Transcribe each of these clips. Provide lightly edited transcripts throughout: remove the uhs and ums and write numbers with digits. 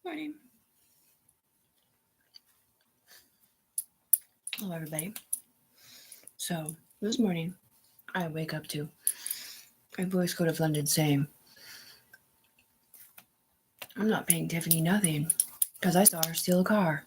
Morning. Hello, everybody. So, this morning, I wake up to a voice code of London saying, I'm not paying Tiffany nothing because I saw her steal a car.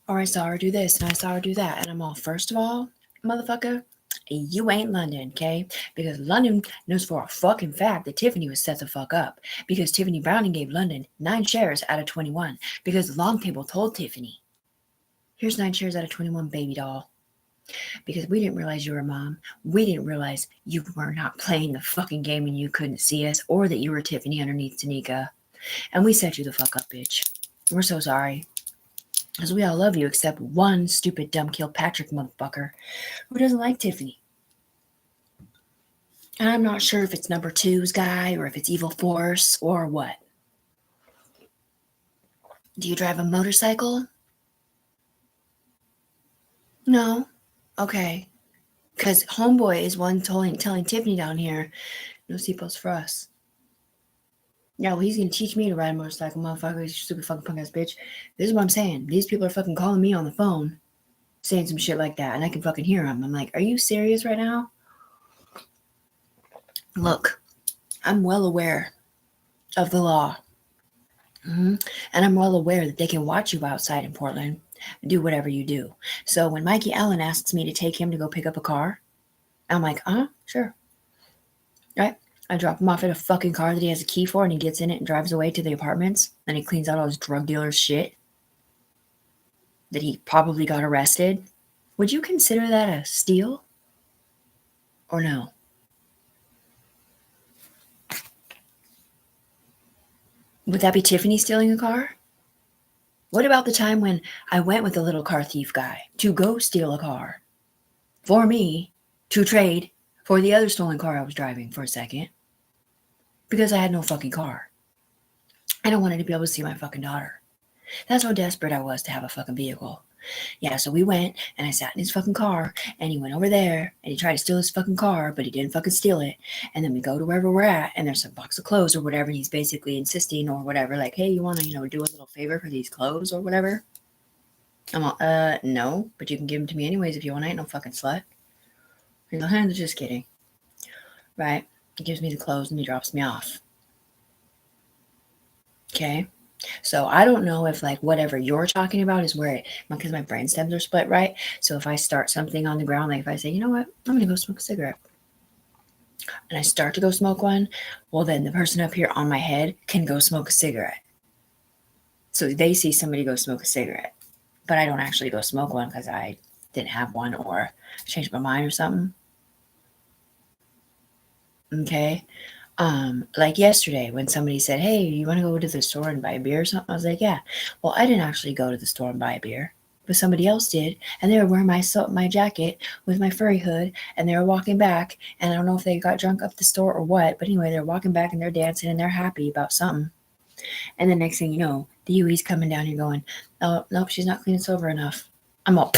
Or I saw her do this and I saw her do that. And I'm all, first of all, motherfucker, you ain't London, okay? Because London knows for a fucking fact that Tiffany was set the fuck up. Because Tiffany Browning gave London 9 shares out of 21. Because the long table told Tiffany, here's 9 shares out of 21, baby doll. Because we didn't realize you were a mom. We didn't realize you were not playing the fucking game and you couldn't see us, or that you were Tiffany underneath Tanika. And we set you the fuck up, bitch. We're so sorry. Because we all love you except one stupid dumb Kilpatrick motherfucker who doesn't like Tiffany. And I'm not sure if it's number 2's guy or if it's Evil Force or what. Do you drive a motorcycle? No. Okay. Because Homeboy is one telling Tiffany down here, no seatbelts for us. Yeah, well, he's gonna teach me to ride a motorcycle, motherfucker. You stupid fucking punk ass bitch. This is what I'm saying. These people are fucking calling me on the phone, saying some shit like that, and I can fucking hear them. I'm like, are you serious right now? Look, I'm well aware of the law. And I'm well aware that they can watch you outside in Portland, do whatever you do. So when Mikey Allen asks me to take him to go pick up a car, I'm like, sure. Right? I drop him off at a fucking car that he has a key for, and he gets in it and drives away to the apartments, and he cleans out all his drug dealer's shit that he probably got arrested. Would you consider that a steal? Or no? Would that be Tiffany stealing a car? What about the time when I went with the little car thief guy to go steal a car for me to trade for the other stolen car I was driving for a second because I had no fucking car and I wanted to be able to see my fucking daughter. That's how desperate I was to have a fucking vehicle. Yeah, so we went and I sat in his fucking car and he went over there and he tried to steal his fucking car, but he didn't fucking steal it. And then we go to wherever we're at and there's a box of clothes or whatever. And he's basically insisting or whatever, like, hey, you want to, do a little favor for these clothes or whatever? I'm all, no, but you can give them to me anyways if you want. I ain't no fucking slut. He's like, just kidding. Right? He gives me the clothes and he drops me off. Okay? So I don't know if like whatever you're talking about is where because my brain stems are split, right? So if I start something on the ground, like if I say, you know what, I'm going to go smoke a cigarette. And I start to go smoke one, well, then the person up here on my head can go smoke a cigarette. So they see somebody go smoke a cigarette. But I don't actually go smoke one because I didn't have one or changed my mind or something. Okay? Like yesterday when somebody said, hey, you want to go to the store and buy a beer or something? I was like, yeah. Well, I didn't actually go to the store and buy a beer, but somebody else did. And they were wearing my jacket with my furry hood and they were walking back. And I don't know if they got drunk up the store or what, but anyway, they're walking back and they're dancing and they're happy about something. And the next thing you know, the UE's coming down here going, oh, nope, she's not clean and sober enough. I'm all,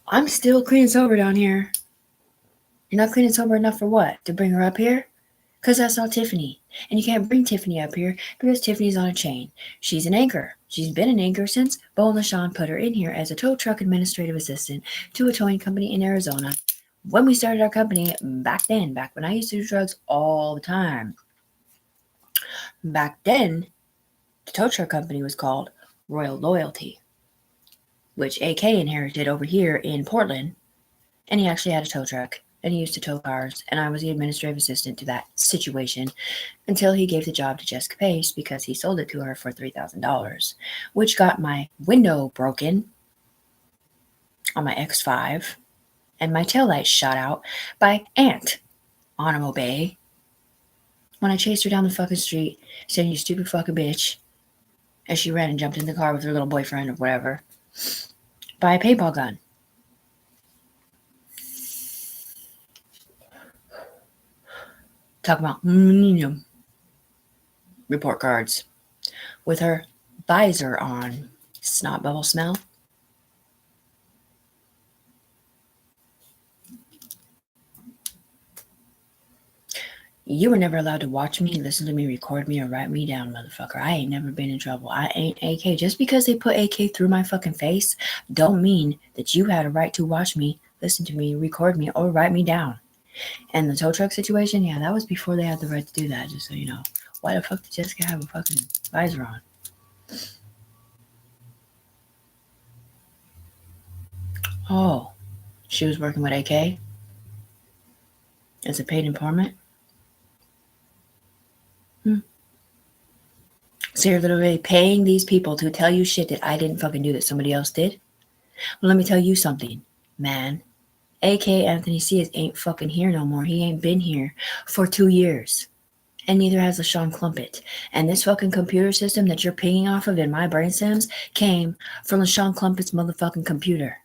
I'm still clean and sober down here. You're not clean and sober enough for what? To bring her up here? Because that's not Tiffany. And you can't bring Tiffany up here because Tiffany's on a chain. She's an anchor. She's been an anchor since Bo and LaShawn put her in here as a tow truck administrative assistant to a towing company in Arizona. When we started our company back when I used to do drugs all the time. Back then, the tow truck company was called Royal Loyalty, which AK inherited over here in Portland. And he actually had a tow truck. And he used to tow cars, and I was the administrative assistant to that situation until he gave the job to Jessica Pace because he sold it to her for $3,000, which got my window broken on my X5 and my taillights shot out by Aunt Animo Bay when I chased her down the fucking street saying, you stupid fucking bitch, as she ran and jumped in the car with her little boyfriend or whatever, by a paintball gun. Talk about report cards with her visor on. Snot bubble smell. You were never allowed to watch me, listen to me, record me, or write me down, motherfucker. I ain't never been in trouble. I ain't AK. Just because they put AK through my fucking face don't mean that you had a right to watch me, listen to me, record me, or write me down. And the tow truck situation, yeah, that was before they had the right to do that, just so you know. Why the fuck did Jessica have a fucking visor on? Oh, she was working with AK as a paid informant? So you're literally paying these people to tell you shit that I didn't fucking do that somebody else did? Well, let me tell you something, man. AK Anthony Ciaz ain't fucking here no more. He ain't been here for 2 years. And neither has LaShawn Clumpett. And this fucking computer system that you're pinging off of in my brain stems came from LaShawn Clumpett's motherfucking computer.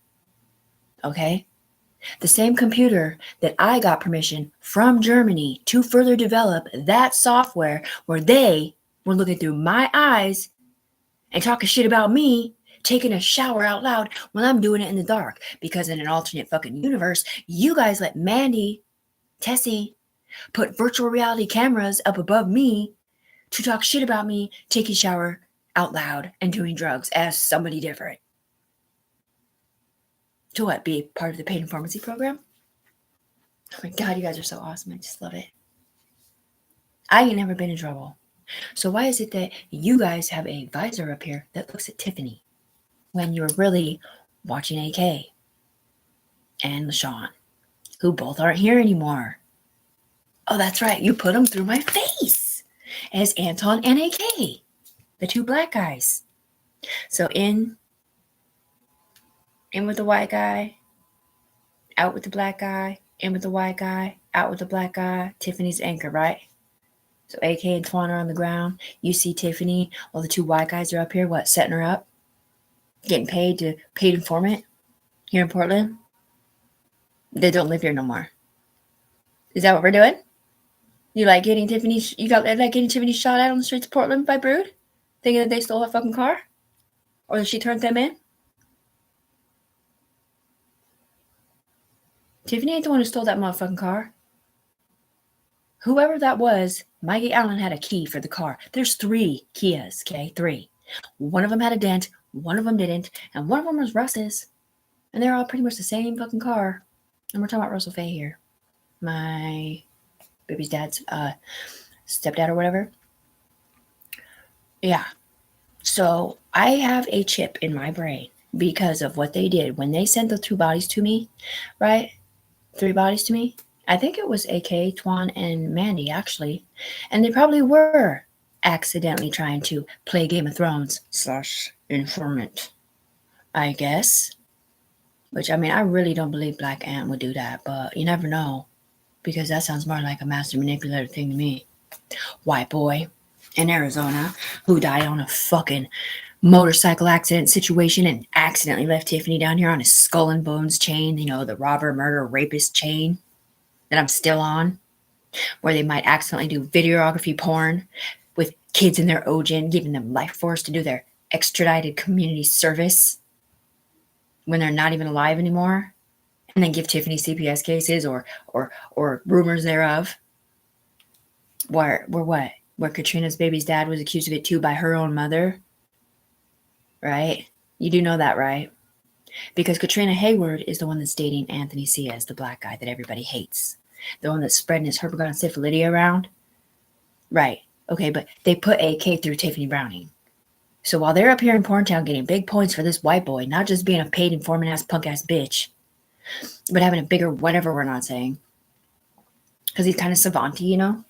Okay? The same computer that I got permission from Germany to further develop that software where they were looking through my eyes and talking shit about me taking a shower out loud when I'm doing it in the dark. Because in an alternate fucking universe, you guys let Mandy, Tessie, put virtual reality cameras up above me to talk shit about me taking a shower out loud and doing drugs as somebody different. To what? Be part of the paid informacy program? Oh my God, you guys are so awesome. I just love it. I ain't never been in trouble. So why is it that you guys have a visor up here that looks at Tiffany when you're really watching AK and LaShawn, who both aren't here anymore? Oh, that's right. You put them through my face as Anton and AK, the two black guys. So in with the white guy, out with the black guy, in with the white guy, out with the black guy. Tiffany's anchor, right? So AK and Twan are on the ground. You see Tiffany while the two white guys are up here, what, setting her up? Getting paid informant here in Portland? They don't live here no more. Is that what we're doing? You like getting Tiffany shot at on the streets of Portland by Brood? Thinking that they stole her fucking car? Or that she turned them in? Tiffany ain't the one who stole that motherfucking car. Whoever that was, Mikey Allen had a key for the car. There's 3 Kias, okay? 3. One of them had a dent, one of them didn't, and one of them was Russ's. And they're all pretty much the same fucking car. And we're talking about Russell Faye here. My baby's dad's stepdad or whatever. Yeah. So I have a chip in my brain because of what they did. When they sent the 2 bodies to me, right? 3 bodies to me. I think it was AK, Twan, and Mandy, actually. And they probably were accidentally trying to play Game of Thrones / informant, I guess. Which, I mean, I really don't believe Black Ant would do that, but you never know. Because that sounds more like a master manipulator thing to me. White boy in Arizona who died on a fucking motorcycle accident situation and accidentally left Tiffany down here on his skull and bones chain, you know, the robber, murder, rapist chain that I'm still on, where they might accidentally do videography porn with kids in their OGen, giving them life force to do their extradited community service when they're not even alive anymore, and then give Tiffany CPS cases or rumors thereof. Where Katrina's baby's dad was accused of it too by her own mother, right? You do know that, right? Because Katrina Hayward is the one that's dating Anthony Ciaz, the black guy that everybody hates. The one that's spreading his herpagone syphilidia around. Right. Okay, but they put AK through Tiffany Browning. So while they're up here in Porntown getting big points for this white boy, not just being a paid informant ass punk ass bitch, but having a bigger whatever we're not saying. Because he's kind of savanty, you know?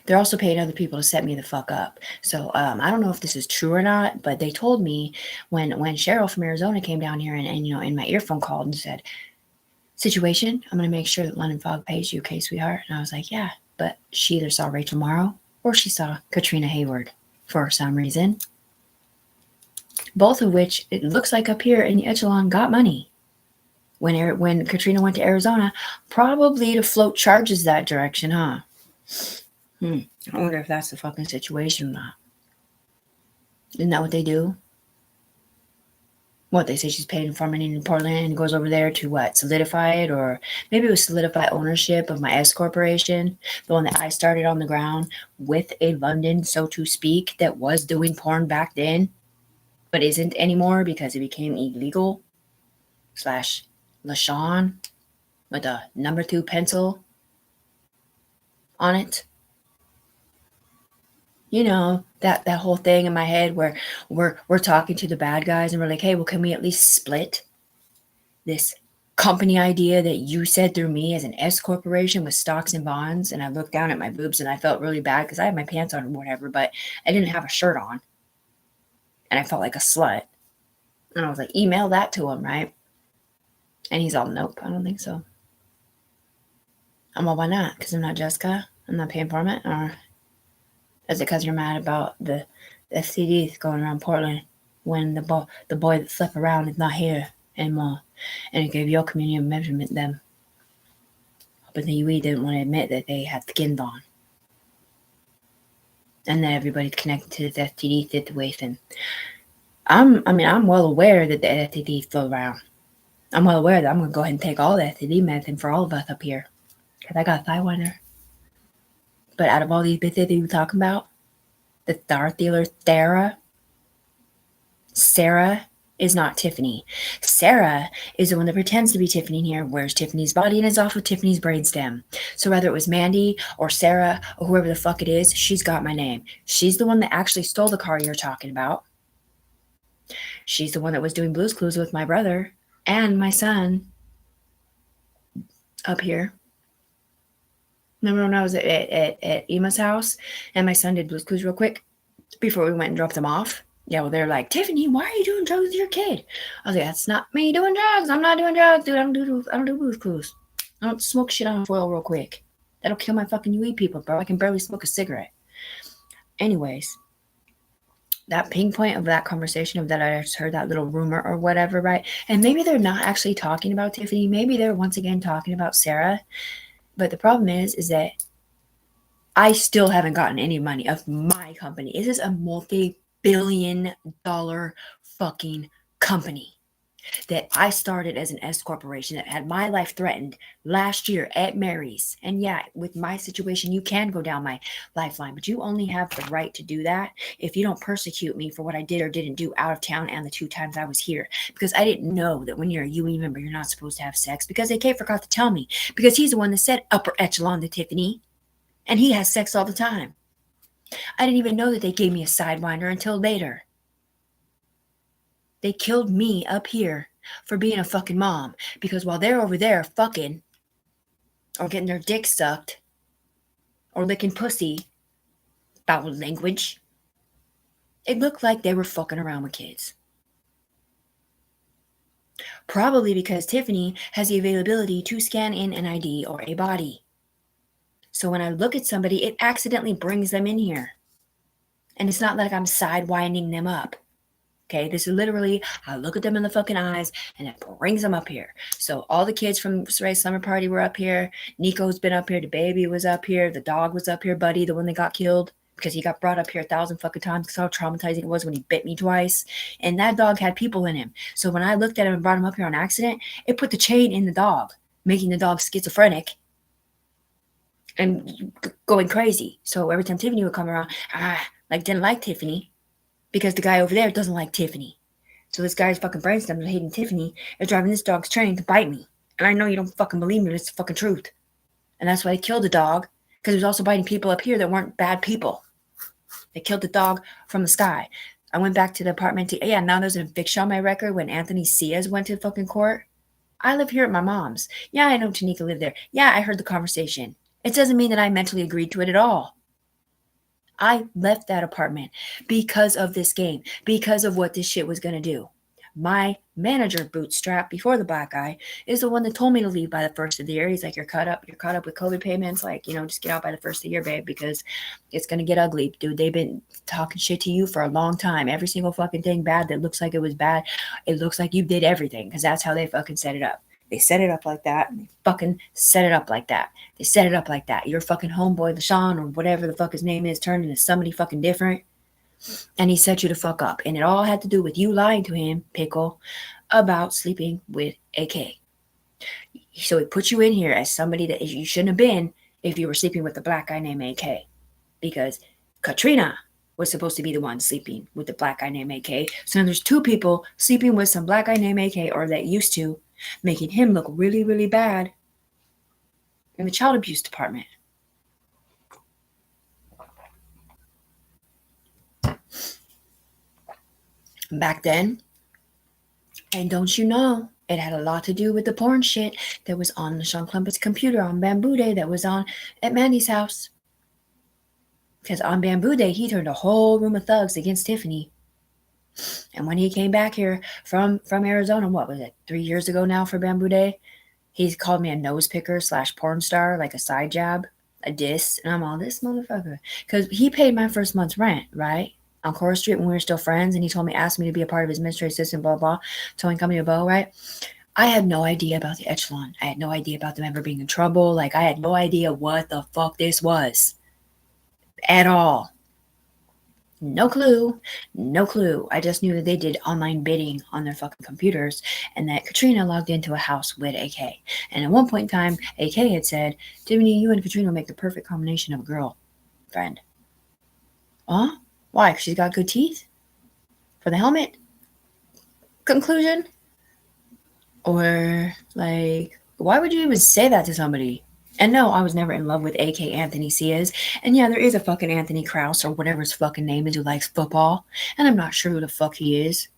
They're also paying other people to set me the fuck up. So I don't know if this is true or not, but they told me when Cheryl from Arizona came down here and you know, in my earphone called and said, situation, I'm going to make sure that London Fog pays you, okay, sweetheart? And I was like, yeah, but she either saw Rachel Morrow or she saw Katrina Hayward for some reason. Both of which, it looks like up here in the echelon, got money. When Katrina went to Arizona, probably to float charges that direction, huh? I wonder if that's the fucking situation or not. Isn't that what they do? What, they say she's paid for money in Portland and goes over there to what, solidify it? Or maybe it was solidify ownership of my S corporation, the one that I started on the ground with a London, so to speak, that was doing porn back then, but isn't anymore because it became illegal. Slash LaShawn with a number 2 pencil on it. You know, that whole thing in my head where we're talking to the bad guys and we're like, hey, well, can we at least split this company idea that you said through me as an S corporation with stocks and bonds? And I looked down at my boobs and I felt really bad because I had my pants on or whatever, but I didn't have a shirt on. And I felt like a slut. And I was like, email that to him, right? And he's all, nope, I don't think so. I'm all, why not? Because I'm not Jessica? I'm not paying for it? Or is it because you're mad about the STDs going around Portland when the boy that slept around is not here anymore? And it gave your community a measurement them. But the UE didn't want to admit that they had skins on. And that everybody's connected to this STD situation. I'm well aware that the STDs flow around. I'm well aware that I'm going to go ahead and take all the STD medicine for all of us up here. Because I got a Sidewinder. But out of all these bitches that you talking about, the star dealer Sarah is not Tiffany. Sarah is the one that pretends to be Tiffany here, wears Tiffany's body and is off with Tiffany's brainstem. So whether it was Mandy or Sarah or whoever the fuck it is, she's got my name. She's the one that actually stole the car you're talking about. She's the one that was doing Blue's Clues with my brother and my son up here. Remember when I was at Emma's house and my son did Blue's Clues real quick before we went and dropped them off? Yeah, well, they're like, Tiffany, why are you doing drugs with your kid? I was like, that's not me doing drugs. I'm not doing drugs, dude. I don't do Blue's Clues. I don't smoke shit on foil real quick. That'll kill my fucking UE people, bro. I can barely smoke a cigarette. Anyways, that ping point of that conversation of that I just heard that little rumor or whatever, right? And maybe they're not actually talking about Tiffany. Maybe they're once again talking about Sarah. But the problem is that I still haven't gotten any money of my company. This is a multi-billion-dollar fucking company that I started as an S corporation that had my life threatened last year at Mary's. And yeah, with my situation, you can go down my lifeline, but you only have the right to do that if you don't persecute me for what I did or didn't do out of town and the 2 times I was here. Because I didn't know that when you're a UE member, you're not supposed to have sex, because AK forgot to tell me, because he's the one that said upper echelon to Tiffany, and he has sex all the time. I didn't even know that they gave me a Sidewinder until later. They killed me up here for being a fucking mom, because while they're over there fucking or getting their dick sucked or licking pussy, foul language, it looked like they were fucking around with kids. Probably because Tiffany has the availability to scan in an ID or a body. So when I look at somebody, it accidentally brings them in here. And it's not like I'm sidewinding them up. Okay, this is literally, I look at them in the fucking eyes and it brings them up here. So all the kids from Ray's summer party were up here. Nico's been up here. The baby was up here. The dog was up here, Buddy, the one that got killed, because he got brought up here 1,000 fucking times because how traumatizing it was when he bit me twice. And that dog had people in him. So when I looked at him and brought him up here on accident, it put the chain in the dog, making the dog schizophrenic and going crazy. So every time Tiffany would come around, didn't like Tiffany, because the guy over there doesn't like Tiffany. So this guy's fucking brainstem hating Tiffany is driving this dog's train to bite me. And I know you don't fucking believe me, but it's the fucking truth. And that's why they killed the dog, because he was also biting people up here that weren't bad people. They killed the dog from the sky. I went back to the apartment now there's an eviction on my record when Anthony Ciaz went to fucking court. I live here at my mom's. Yeah, I know Tanika lived there. Yeah, I heard the conversation. It doesn't mean that I mentally agreed to it at all. I left that apartment because of this game, because of what this shit was going to do. My manager, Bootstrap, before the black guy, is the one that told me to leave by the first of the year. He's like, you're caught up with COVID payments. Just get out by the first of the year, babe, because it's going to get ugly. Dude, they've been talking shit to you for a long time. Every single fucking thing bad that looks like it was bad, it looks like you did everything, because that's how they fucking set it up. They set it up like that, and they fucking set it up like that. They set it up like that. Your fucking homeboy, LaShawn, or whatever the fuck his name is, turned into somebody fucking different. And he set you the fuck up. And it all had to do with you lying to him, Pickle, about sleeping with AK. So he put you in here as somebody that you shouldn't have been if you were sleeping with a black guy named AK. Because Katrina was supposed to be the one sleeping with the black guy named AK. So now there's two people sleeping with some black guy named AK, or that used to, making him look really, really bad in the child abuse department. Back then, and don't you know, it had a lot to do with the porn shit that was on Sean Clumpet's computer on Bamboo Day that was on at Mandy's house. Because on Bamboo Day, he turned a whole room of thugs against Tiffany. And when he came back here from Arizona, what was it, 3 years ago now for Bamboo Day, he called me a nose picker / porn star, like a side jab, a diss. And I'm all, this motherfucker. Because he paid my first month's rent, right? On Cora Street when we were still friends. And he told me, asked me to be a part of his administrative assistant, blah, blah, towing company of Bo, right? I had no idea about the Echelon. I had no idea about them ever being in trouble. Like, I had no idea what the fuck this was. At all. No clue. I just knew that they did online bidding on their fucking computers and that Katrina logged into a house with AK. And at one point in time, AK had said, Tiffany, you and Katrina will make the perfect combination of a girlfriend. Huh? Why? Because she's got good teeth? For the helmet? Conclusion? Or, like, why would you even say that to somebody? And no, I was never in love with AK Anthony Ciaz. And yeah, there is a fucking Anthony Krause or whatever his fucking name is who likes football. And I'm not sure who the fuck he is.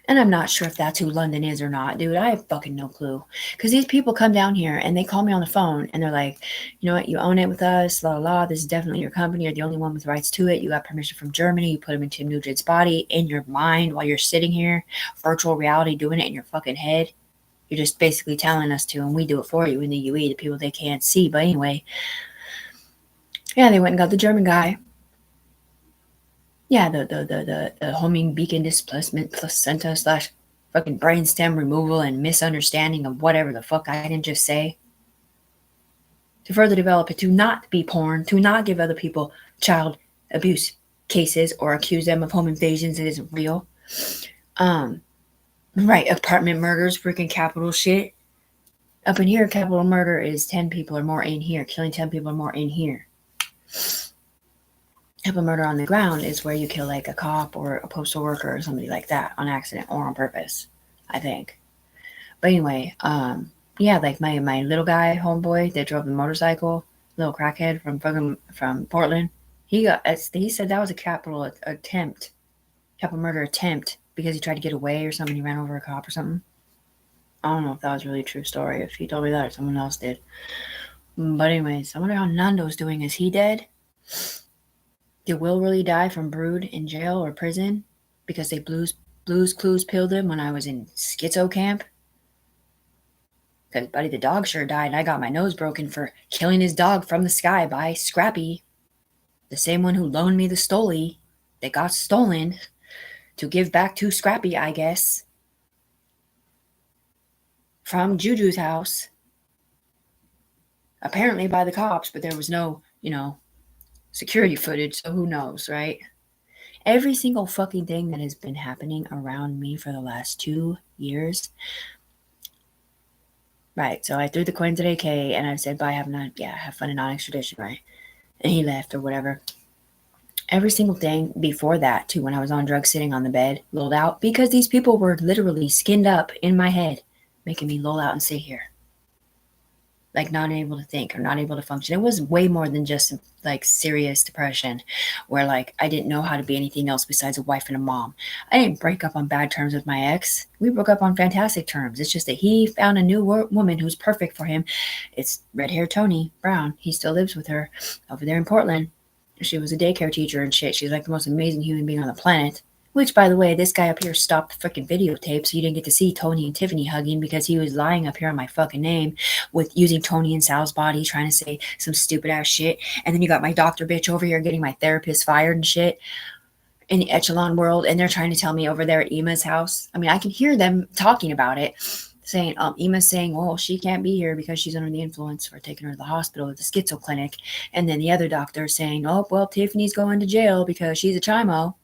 And I'm not sure if that's who London is or not, dude. I have fucking no clue. Because these people come down here and they call me on the phone and they're like, you know what, you own it with us, la la la. This is definitely your company. You're the only one with rights to it. You got permission from Germany. You put them into Nugent's body in your mind while you're sitting here, virtual reality, doing it in your fucking head. You're just basically telling us to, and we do it for you in the UE, the people they can't see. But anyway, yeah, they went and got the German guy. Yeah, the homing beacon displacement placenta / fucking brainstem removal and misunderstanding of whatever the fuck I didn't just say. To further develop it, to not be porn, to not give other people child abuse cases or accuse them of home invasions that isn't real. Right, apartment murders, freaking capital shit. Up in here, capital murder is 10 people or more in here. Killing 10 people or more in here. Capital murder on the ground is where you kill like a cop or a postal worker or somebody like that on accident or on purpose, I think. But anyway, yeah, like my little guy, homeboy that drove the motorcycle, little crackhead from Portland, he said that was a capital murder attempt because he tried to get away or something. He ran over a cop or something. I don't know if that was really a true story, if he told me that or someone else did. But anyways, I wonder how Nando's doing. Is he dead? Did Will really die from brood in jail or prison because they blues clues pilled him when I was in schizo camp? Because Buddy the dog sure died, and I got my nose broken for killing his dog from the sky by Scrappy, the same one who loaned me the Stoli that got stolen to give back to Scrappy, I guess, from Juju's house. Apparently by the cops, but there was no, security footage, so who knows, right? Every single fucking thing that has been happening around me for the last 2 years. Right, so I threw the coins at AK and I said, bye, have fun in non-extradition, right? And he left or whatever. Every single thing before that, too, when I was on drugs sitting on the bed, lulled out, because these people were literally skinned up in my head, making me lull out and sit here. Like not able to think or not able to function. It was way more than just like serious depression where like I didn't know how to be anything else besides a wife and a mom. I didn't break up on bad terms with my ex. We broke up on fantastic terms. It's just that he found a new woman who's perfect for him. It's red-haired Tony Brown. He still lives with her over there in Portland. She was a daycare teacher and shit. She's like the most amazing human being on the planet. Which, by the way, this guy up here stopped the freaking videotape so you didn't get to see Tony and Tiffany hugging because he was lying up here on my fucking name with using Tony and Sal's body trying to say some stupid ass shit. And then you got my doctor bitch over here getting my therapist fired and shit in the Echelon world. And they're trying to tell me over there at Ema's house. I mean, I can hear them talking about it. saying, Ema's saying, well, she can't be here because she's under the influence for taking her to the hospital at the schizo clinic. And then the other doctor saying, oh, well, Tiffany's going to jail because she's a chimo.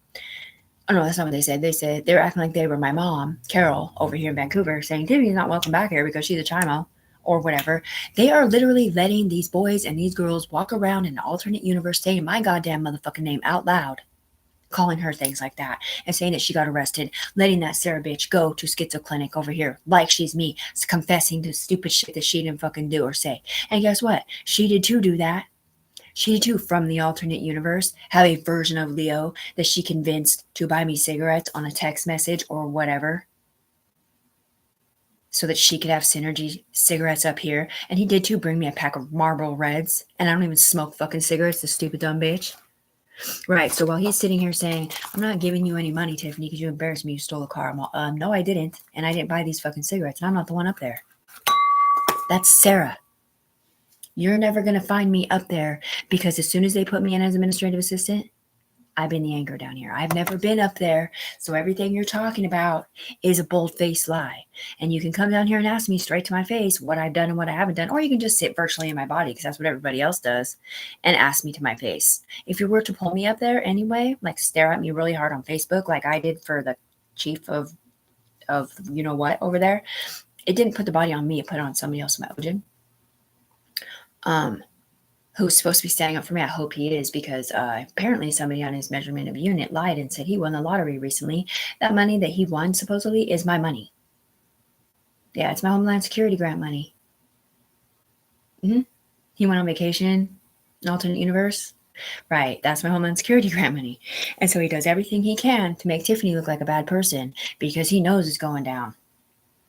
Oh, no, that's not what they said. They said they were acting like they were my mom, Carol, over here in Vancouver, saying Tiffany's not welcome back here because she's a chimo or whatever. They are literally letting these boys and these girls walk around in an alternate universe saying my goddamn motherfucking name out loud, calling her things like that and saying that she got arrested, letting that Sarah bitch go to schizo clinic over here like she's me, confessing to stupid shit that she didn't fucking do or say. And guess what? She did too do that. She too, from the alternate universe, have a version of Leo that she convinced to buy me cigarettes on a text message or whatever so that she could have Synergy cigarettes up here. And he did too bring me a pack of Marlboro Reds. And I don't even smoke fucking cigarettes, the stupid dumb bitch. Right, so while he's sitting here saying, I'm not giving you any money, Tiffany, because you embarrassed me, you stole a car. I'm all, no, I didn't. And I didn't buy these fucking cigarettes. And I'm not the one up there. That's Sarah. You're never going to find me up there because as soon as they put me in as administrative assistant, I've been the anchor down here. I've never been up there. So everything you're talking about is a bold-faced lie. And you can come down here and ask me straight to my face what I've done and what I haven't done. Or you can just sit virtually in my body because that's what everybody else does and ask me to my face. If you were to pull me up there anyway, like stare at me really hard on Facebook like I did for the chief of you know what over there, it didn't put the body on me. It put it on somebody else in my Ojin. Who's supposed to be standing up for me. I hope he is because apparently somebody on his measurement of unit lied and said he won the lottery recently. That money that he won supposedly is my money. Yeah, it's my Homeland Security grant money. He went on vacation, an alternate universe. Right, that's my Homeland Security grant money. And so he does everything he can to make Tiffany look like a bad person because he knows it's going down.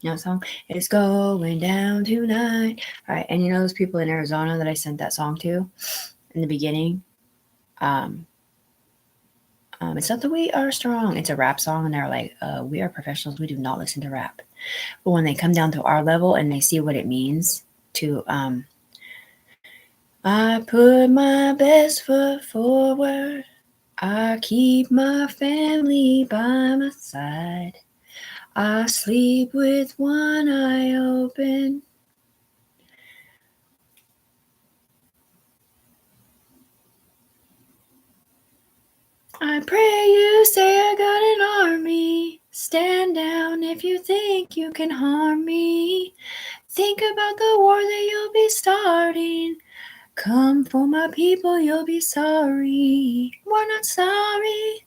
You know the song? It's going down tonight. All right. And you know those people in Arizona that I sent that song to in the beginning? It's not that we are strong. It's a rap song. And they're like, we are professionals. We do not listen to rap. But when they come down to our level and they see what it means to, I put my best foot forward. I keep my family by my side. I sleep with one eye open. I pray you say I got an army. Stand down if you think you can harm me. Think about the war that you'll be starting. Come for my people, you'll be sorry. We're not sorry.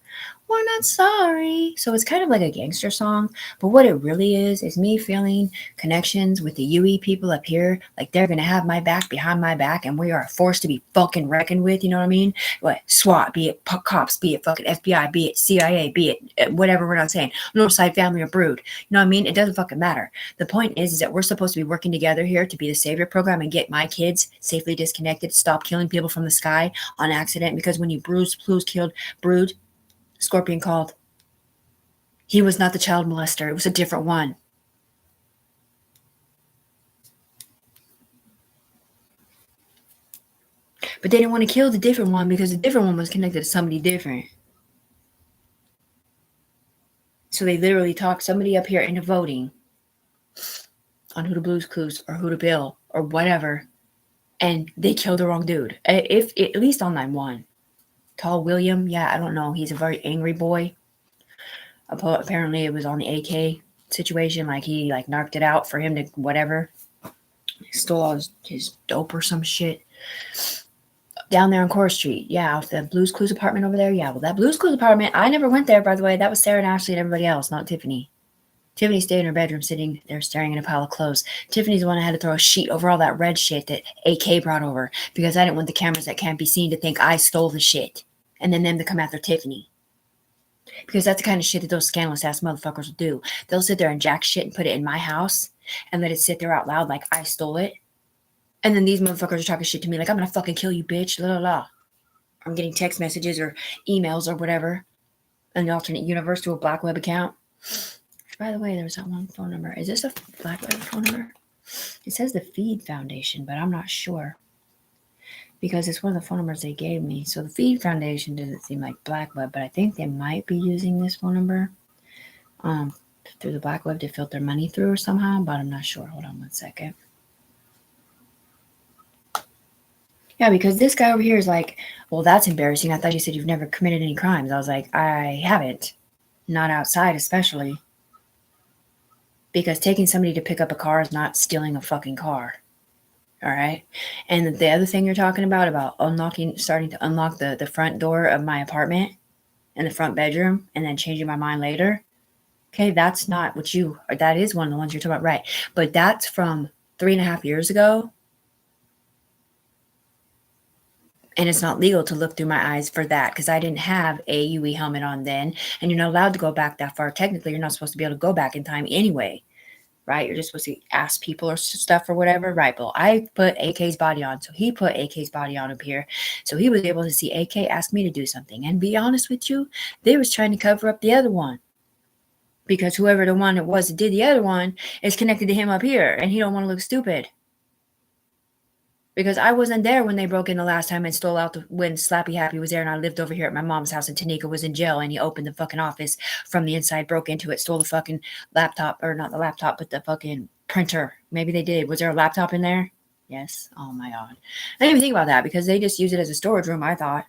We're not sorry. So it's kind of like a gangster song, but what it really is me feeling connections with the UE people up here. Like they're going to have my back behind my back and we are a force to be fucking reckoned with. You know what I mean? What? SWAT, be it cops, be it fucking FBI, be it CIA, be it whatever we're not saying. Northside family or Brood. You know what I mean? It doesn't fucking matter. The point is that we're supposed to be working together here to be the savior program and get my kids safely disconnected, stop killing people from the sky on accident. Because when you killed Brood, Scorpion called. He was not the child molester. It was a different one. But they didn't want to kill the different one because the different one was connected to somebody different. So they literally talked somebody up here into voting on who to Blue's Clues or who to Bill or whatever. And they killed the wrong dude. If at least on line one. Tall William, yeah, I don't know. He's a very angry boy. Apparently it was on the AK situation. Like he narked it out for him to whatever. He stole all his dope or some shit. Down there on Core Street. Yeah, off the Blue's Clues apartment over there. Yeah, well, that Blue's Clues apartment, I never went there, by the way. That was Sarah and Ashley and everybody else, not Tiffany. Tiffany stayed in her bedroom sitting there staring at a pile of clothes. Tiffany's the one that had to throw a sheet over all that red shit that AK brought over because I didn't want the cameras that can't be seen to think I stole the shit and then them to come after Tiffany. Because that's the kind of shit that those scandalous ass motherfuckers will do. They'll sit there and jack shit and put it in my house and let it sit there out loud like I stole it. And then these motherfuckers are talking shit to me like, I'm going to fucking kill you, bitch. La la la. I'm getting text messages or emails or whatever. An alternate universe to a black web account. By the way, there was that one phone number. Is this a black web phone number? It says the Feed Foundation, but I'm not sure. Because it's one of the phone numbers they gave me. So the Feed Foundation doesn't seem like black web, but I think they might be using this phone number. through the black web to filter money through or somehow, but I'm not sure. Hold on one second. Yeah, because this guy over here is like, well, that's embarrassing. I thought you said you've never committed any crimes. I was like, I haven't. Not outside, especially. Because taking somebody to pick up a car is not stealing a fucking car. All right. And the other thing you're talking about starting to unlock the front door of my apartment and the front bedroom and then changing my mind later. Okay, that's not what that is one of the ones you're talking about, right? But that's from 3.5 years ago. And it's not legal to look through my eyes for that because I didn't have a UE helmet on then. And you're not allowed to go back that far. Technically, you're not supposed to be able to go back in time anyway, right? You're just supposed to ask people or stuff or whatever, right? But I put AK's body on. So he put AK's body on up here. So he was able to see AK ask me to do something. And be honest with you, they was trying to cover up the other one. Because whoever the one it was that did the other one is connected to him up here. And he don't want to look stupid. Because I wasn't there when they broke in the last time and stole out when Slappy Happy was there and I lived over here at my mom's house and Tanika was in jail and he opened the fucking office from the inside, broke into it, stole the fucking laptop, or not the laptop, but the fucking printer. Maybe they did. Was there a laptop in there? Yes. Oh my God. I didn't even think about that because they just used it as a storage room, I thought.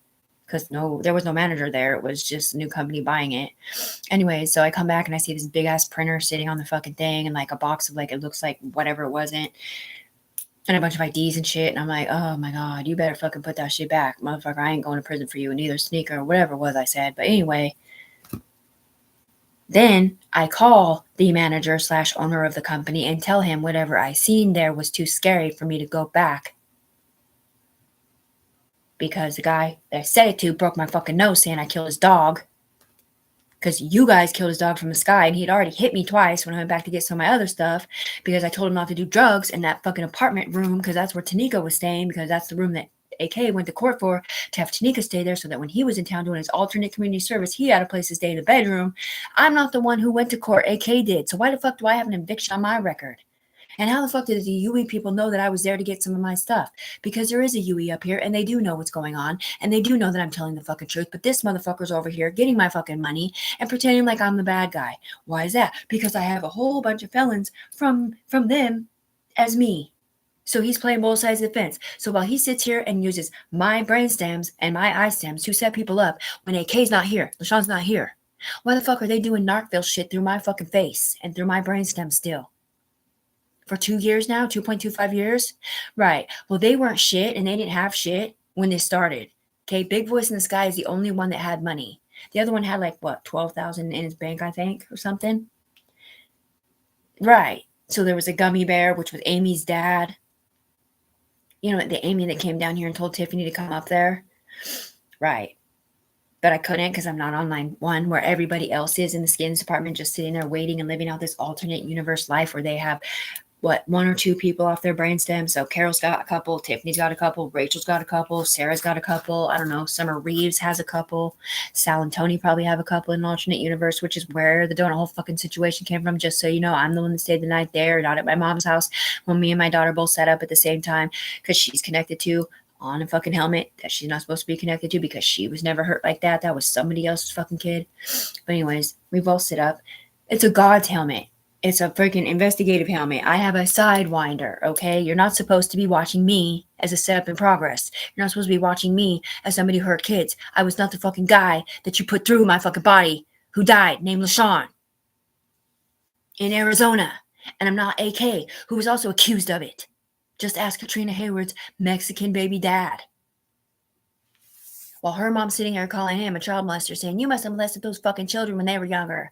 Because there was no manager there. It was just a new company buying it. Anyway, so I come back and I see this big ass printer sitting on the fucking thing and like a box of like, it looks like whatever it wasn't. And a bunch of IDs and shit. And I'm like, oh my God, you better fucking put that shit back. Motherfucker, I ain't going to prison for you. And neither Sneaker or whatever it was I said. But anyway, then I call the manager / owner of the company and tell him whatever I seen there was too scary for me to go back. Because the guy that I said it to broke my fucking nose saying I killed his dog. Because you guys killed his dog from the sky and he'd already hit me twice when I went back to get some of my other stuff because I told him not to do drugs in that fucking apartment room because that's where Tanika was staying because that's the room that AK went to court for to have Tanika stay there so that when he was in town doing his alternate community service, he had a place to stay in the bedroom. I'm not the one who went to court. AK did. So why the fuck do I have an eviction on my record? And how the fuck did the UE people know that I was there to get some of my stuff? Because there is a UE up here and they do know what's going on and they do know that I'm telling the fucking truth. But this motherfucker's over here getting my fucking money and pretending like I'm the bad guy. Why is that? Because I have a whole bunch of felons from them as me. So he's playing both sides of the fence. So while he sits here and uses my brain stems and my eye stems to set people up when AK's not here, LaShawn's not here, why the fuck are they doing Narcville shit through my fucking face and through my brain stem still? For 2 years now, 2.25 years? Right. Well, they weren't shit and they didn't have shit when they started. Okay, Big Voice in the Sky is the only one that had money. The other one had like, what, 12,000 in his bank, I think, or something? Right. So there was a gummy bear, which was Amy's dad. You know, the Amy that came down here and told Tiffany to come up there? Right. But I couldn't because I'm not on line 1 where everybody else is in the skins department just sitting there waiting and living out this alternate universe life where they have 1 or 2 people off their brainstem. So Carol's got a couple, Tiffany's got a couple, Rachel's got a couple, Sarah's got a couple. I don't know. Summer Reeves has a couple. Sal and Tony probably have a couple in an alternate universe, which is where the donut hole fucking situation came from. Just so you know, I'm the one that stayed the night there, not at my mom's house when me and my daughter both set up at the same time because she's connected to on a fucking helmet that she's not supposed to be connected to because she was never hurt like that. That was somebody else's fucking kid. But anyways, we both sit up. It's a God's helmet. It's a freaking investigative helmet. I have a sidewinder, okay? You're not supposed to be watching me as a setup in progress. You're not supposed to be watching me as somebody who hurt kids. I was not the fucking guy that you put through my fucking body who died, named LaShawn, in Arizona. And I'm not AK, who was also accused of it. Just ask Katrina Hayward's Mexican baby dad. While her mom's sitting there calling him a child molester, saying, you must have molested those fucking children when they were younger.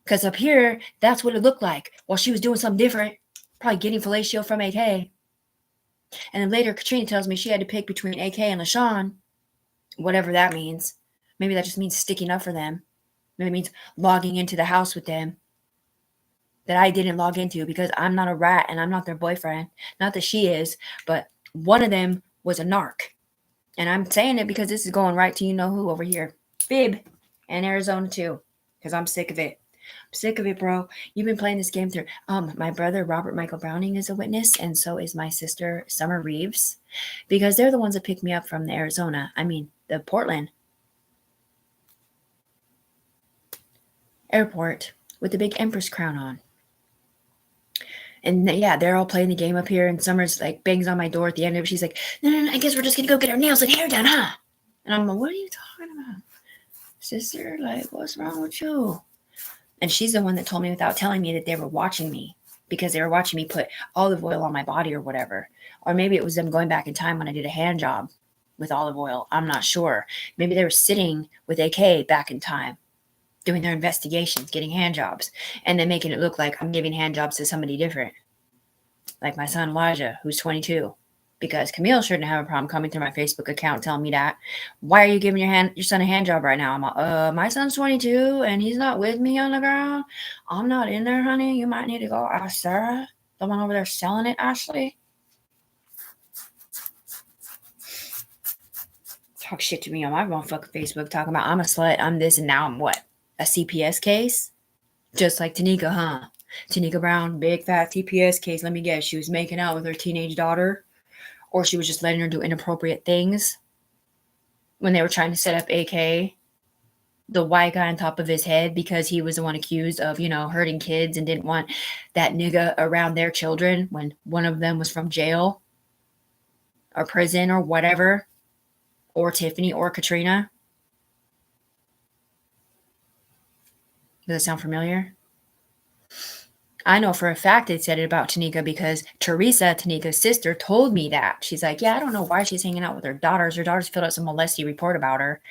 Because up here, that's what it looked like. While she was doing something different, probably getting fellatio from AK. And then later, Katrina tells me she had to pick between AK and LaShawn, whatever that means. Maybe that just means sticking up for them. Maybe it means logging into the house with them that I didn't log into because I'm not a rat and I'm not their boyfriend. Not that she is, but one of them was a narc. And I'm saying it because this is going right to you know who over here. Bib and Arizona too, because I'm sick of it. I'm sick of it, bro. You've been playing this game through. My brother, Robert Michael Browning, is a witness, and so is my sister, Summer Reeves, because they're the ones that picked me up from the Portland airport with the big Empress crown on. And yeah, they're all playing the game up here, and Summer's like bangs on my door at the end of it. She's like, no, I guess we're just gonna go get our nails and hair done, huh? And I'm like, what are you talking about? Sister, like, what's wrong with you? And she's the one that told me without telling me that they were watching me because they were watching me put olive oil on my body or whatever. Or maybe it was them going back in time when I did a hand job with olive oil. I'm not sure. Maybe they were sitting with AK back in time, doing their investigations, getting hand jobs, and then making it look like I'm giving hand jobs to somebody different. Like my son Elijah, who's 22. Because Camille shouldn't have a problem coming through my Facebook account telling me that. Why are you giving your son a hand job right now? I'm like, my son's 22 and he's not with me on the ground. I'm not in there, honey. You might need to go ask Sarah, the one over there selling it, Ashley. Talk shit to me on my own fucking Facebook talking about I'm a slut, I'm this, and now I'm what? A CPS case? Just like Tanika, huh? Tanika Brown, big fat CPS case. Let me guess, she was making out with her teenage daughter? Or she was just letting her do inappropriate things when they were trying to set up AK, the white guy on top of his head, because he was the one accused of, hurting kids and didn't want that nigga around their children when one of them was from jail or prison or whatever, or Tiffany or Katrina. Does it sound familiar? I know for a fact they said it about Tanika because Teresa, Tanika's sister, told me that. She's like, yeah, I don't know why she's hanging out with her daughters. Her daughters filled out some molesty report about her.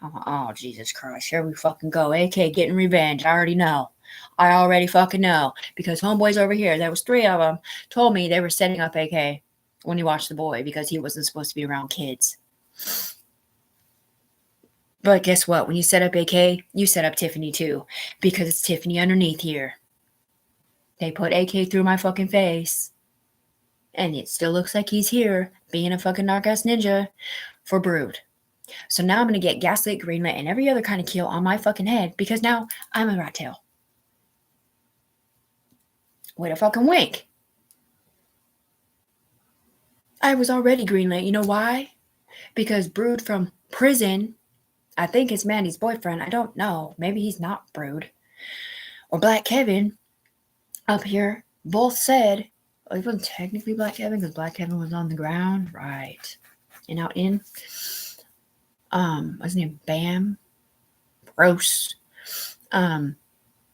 I'm like, oh, Jesus Christ. Here we fucking go. AK getting revenge. I already know. I already fucking know. Because homeboys over here, there was 3 of them, told me they were setting up AK when he watched The Boy because he wasn't supposed to be around kids. But guess what? When you set up AK, you set up Tiffany too. Because it's Tiffany underneath here. They put AK through my fucking face. And it still looks like he's here, being a fucking narc-ass ninja for Brood. So now I'm going to get Gaslit, Greenlit, and every other kind of kill on my fucking head because now I'm a rat tail. Way to fucking wink. I was already Greenlit. You know why? Because Brood from prison, I think it's Mandy's boyfriend. I don't know. Maybe he's not Brood. Or Black Kevin up here both said, well, it wasn't technically Black Kevin because Black Kevin was on the ground. Right. And out in, what's his name? Bam. Gross.